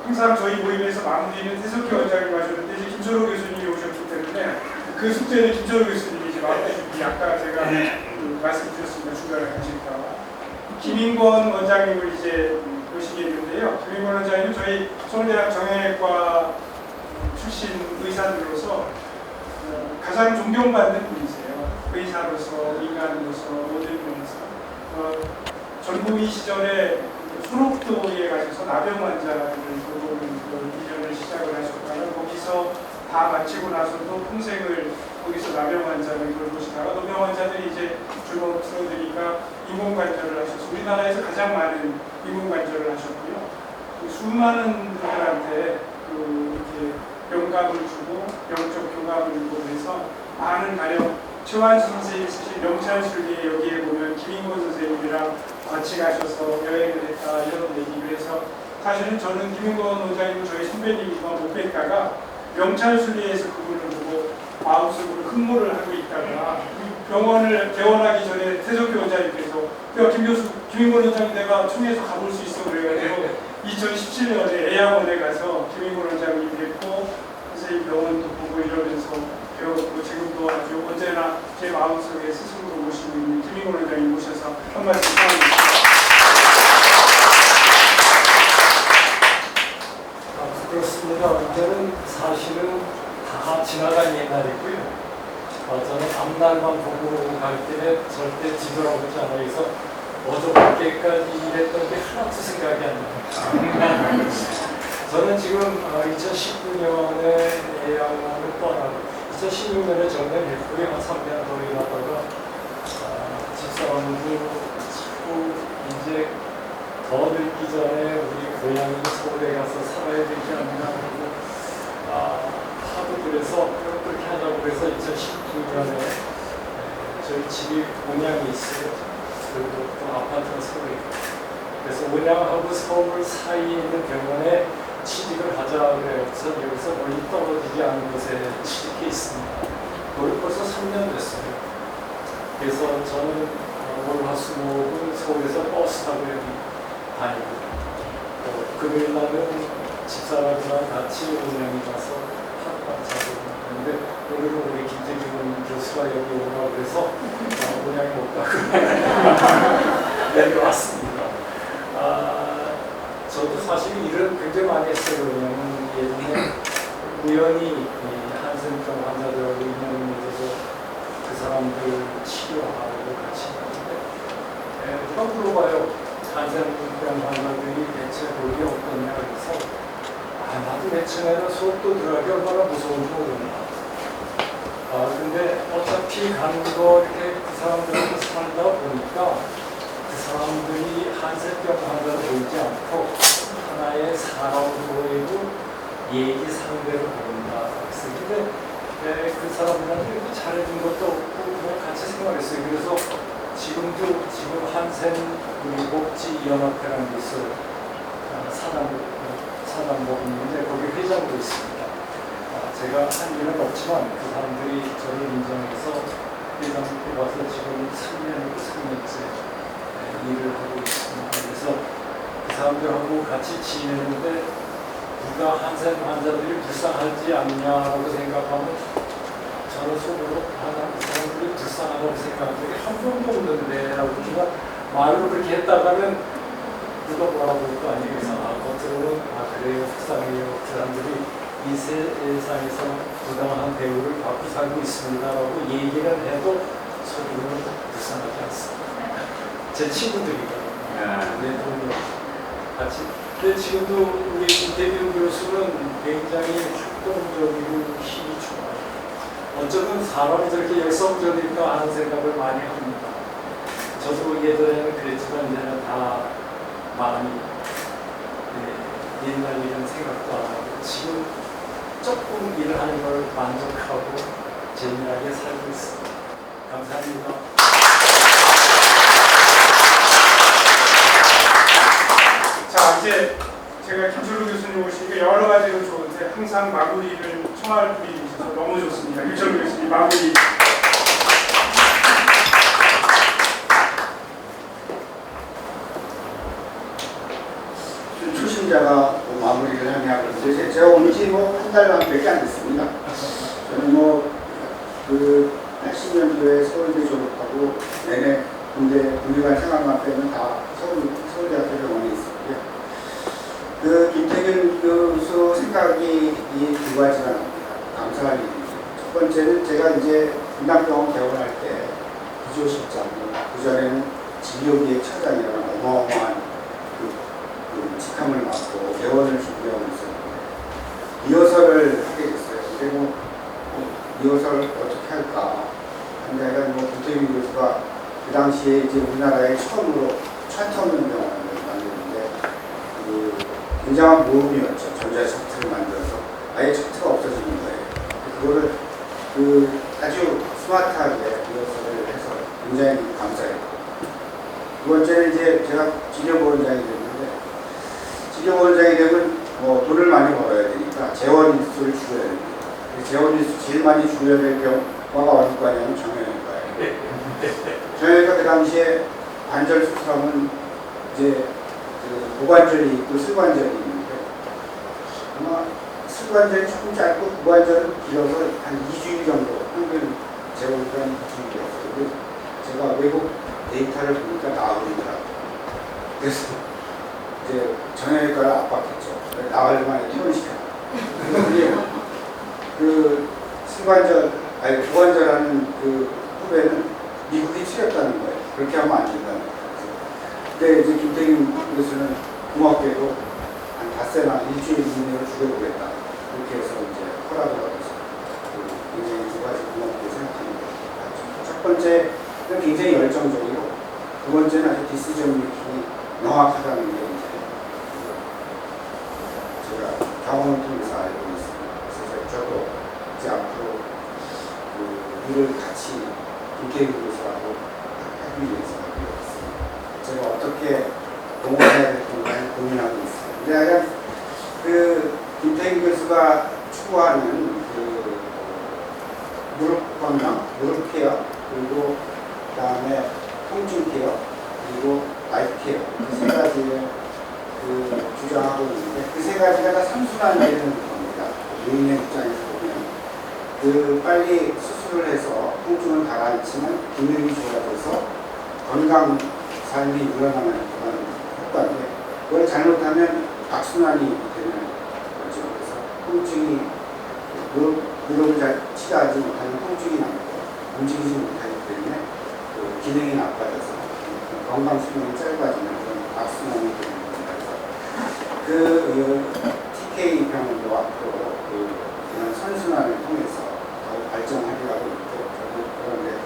항상 저희 모임에서 마무리는 태석기 원장님 하셨는데 이제 김철호 교수님이 오셨기 때문에 그 숙제는 김철호 교수님이 이제 마무리 준비 아까 제가 말씀드렸습니다. 중간에 하시니까 김인권 원장님을 이제 모시겠는데요. 김인권 원장님은 저희 서울대학 정형외과 출신 의사들로서 가장 존경받는 분이세요. 의사로서, 인간으로서, 모든 면에서 전북이 시절에 소록도에 가셔서 나병 환자를 돌보는 일을 시작을 하셨다가 거기서 다 마치고 나서도 평생을 거기서 나병 환자를 돌보시다가 노병 환자들이 이제 줄곧 줄어드니까 인공관절을 하셔서 우리나라에서 가장 많은 인공관절을 하셨고요. 수많은 분들한테 이렇게 영감을 주고 영적 교감을 주고 해서 많은 가령 최완수 선생님이 쓰신 명찬술리에 여기에 보면 김인권 선생님이랑 같이 가셔서 여행을 했다 이런 얘기를 해서 사실은 저는 김인권 원장님은 저희 선배님이지만 못 뵀다가 명찬술리에서 그분을 보고 마음속으로 흠모를 하고 있다가 병원을 개원하기 전에 태석기 원장님께서 야 김인권 원장님 내가 총회에서 가볼 수 있어 그래가지고 2017년에 애양원에 가서 김인권 원장님 뵙고 선생님 병원도 보고 이러면서 배웠고 지금도 아주 언제나 제 마음속에 스승으로 모시는 김인권 원장님 모셔서 한 말씀 드립니다. 그렇습니다. 이제는 사실은 다 지나간 옛날이고요. 저는 앞날만 보고 갈 때는 절대 뒤돌아보지 않아요. 그래서 어저께까지 일했던 게 하나도 생각이 안 나요. 저는 지금 2019년에 애양원을 떠나고 2016년에 정년했고요. 3년 더 일하다가 집사람도 자꾸 이제 더 늙기 전에 우리 고향이 서울에 가서 살아야 되지 않나 하고 하도 그래서 그렇게 하자고 그래서 2019년에 저희 집이 온양이 있어요. 그리고 또 아파트가 서울에 있고 그래서 온양하고 서울 사이에 있는 병원에 취직을 하자 그래서 여기서 멀리 떨어지지 않은 곳에 취직해 있습니다. 벌써 3년 됐어요. 그래서 저는 월화수목은 서울에서 버스 타고 여기 다니고 금요일 날은 집사람이랑 같이 은행에 가서 학관 사고 있는데 오늘은 우리 김태균 교수가 여기 오라고 그래서 은행에 못 가고 내려왔습니다. 저도 사실 일을 굉장히 많이 했어요. 왜냐하면 예전에 우연히 한센병 환자들하고 인연이 맺어서 그 사람들 치료하고 같이 했는데 누가 물어봐요. 한센병 환자들이 대체 볼게 없겠냐 그래서 나도 맨 처음에는 수업도 들어가기 얼마나 무서운지 모른다. 근데 어차피 가는 거 이렇게 그 사람들하고 살다 보니까 그 사람들이 한센병 환자를 보지 않고 하나의 사람으로 보이고 얘기 상대로 본다. 근데 그 사람들한테 이렇게 잘해준 것도 없고 그냥 같이 생활했어요. 그래서 지금 한센 우리 복지연합회라는 게 있어요. 사단법인인데 거기 회장도 있습니다. 제가 한 일은 없지만 그 사람들이 저를 인정해서 회장 뽑아서 지금 3년째 일을 하고 있습니다. 그래서 그 사람들하고 같이 지내는데 누가 한센 환자들이 불쌍하지 않냐라고 생각하면 저는 속으로 그 사람들이 불쌍하다고 생각한 적이 한 번도 없는데 라고 제가 말로 그렇게 했다가는 누가 뭐라고 할 거 아니에요. 그래서 겉으로는 그래요, 불쌍해요. 그 사람들이 이 세상에서 부당한 대우를 받고 살고 있습니다라고 얘기를 해도 속으로는 불쌍하지 않습니다. 제 친구들이거든요. 내 동료 같이. 근데 지금도 우리 김태균 교수는 굉장히 활동적이고 힘이 좋아요. 어쩌면 사람이 저렇게 열성적일까 하는 생각을 많이 합니다. 저도 예전에는 그랬지만 이제는 다 많이 옛날 일은 생각도 안 하고 지금 조금 일을 하는 걸 만족하고 재미나게 살고 있습니다. 감사합니다. 자, 이제 제가 김철우 교수님 오시니까 여러 가지로 좋은데 항상 마무리를 청할 분이셔서 너무 좋습니다. 김철우 교수님 마무리. 초심자가 마무리를 하냐 그런데 제가 온 지 한 달밖에 안 됐습니다. 저는 80년도에 서울대 졸업하고 내내 군대관 생활만 빼면 다 서울대학교 병원에 있었고요. 그 김태균 교수 생각이 이 두 가지가 나옵니다. 감사할 일입니다. 첫 번째는 제가 이제 분당병원 개원할 때 부조실장, 그전에는 진료기획 처장이라는 어마어마한 직함을 맡고 개원을 준비하고 있었는데 리허설을 하게 됐어요. 근데 리허설을 어떻게 할까? 근데 김태균 교수가 그 당시에 이제 우리나라에 처음으로 차트없는 병원을 만들었는데 굉장한 모험이었죠. 전자차트를 만들어서 아예 차트가 없어지는 거예요. 그거를 아주 스마트하게 리허설을 해서 굉장히 감사했고 두 번째는 이제 제가 진료보원장이 됐는데 진료보원장이 되면 돈을 많이 벌어야 되니까 재원인수를 줄여야 됩니다. 재원인수 제일 많이 줄여야 될 병과가 어디 거냐면 정형외과예요. 정형외과 그 당시에 관절 수술하면 이제 고관절이 있고 슬관절이 있는데 아마 슬관절이 조금 짧고 고관절은 길어서 한 2주일 정도 평균 재원이 한 2주일이었어요. 제가 외국 데이터를 보니까 나흘이더라고요. 그래서 이제 정형외과를 압박했죠. 나흘 만에 퇴원시켰다. 고관절하는 그 후배는 미국이 치렸다는 거예요. 그렇게 하면 안 된다는 거예요. 근데 이제 김태균 교수는 고맙게도 한 닷새나 일주일 이내로 죽여보겠다. 그렇게 해서 이제 허락을 받아서 굉장히 두 가지 고맙게 생각합니다. 첫 번째는 굉장히 열정적이고 두 번째는 아주 디시전 메이킹이 명확하다는 게 이제 제가 경험을 통해서 알고 있습니다. 그래서 저도 이제 앞으로 일을 같이 김태균 교수하고 하기 위해서 제가 어떻게 동원해야 될 건가 고민하고 있어요. 근데 약간 김태균 교수가 추구하는 무릎 건강, 무릎 케어, 그리고 그다음에 통증 케어, 그리고 라이프 케어 그 세 가지를 주장하고 있는데 그 세 가지가 다 선순환이 되는 겁니다. 노인의 입장에서 보면 빨리 수술을 해서 통증을 가라앉히면 기능이 좋아져서 건강 삶이 늘어나는 그런 효과인데 그걸 잘못하면 악순환이 되는 거죠. 그래서 통증이 무릎을 잘 치료하지 못하면 통증이 남고 움직이지 못하기 때문에 기능이 나빠져서 건강 수명이 짧아지는 그런 악순환이 되는 겁니다. 그래서 TK 병원도 앞으로 그런 선순환을 통해서 더 발전하려고 있고 그런데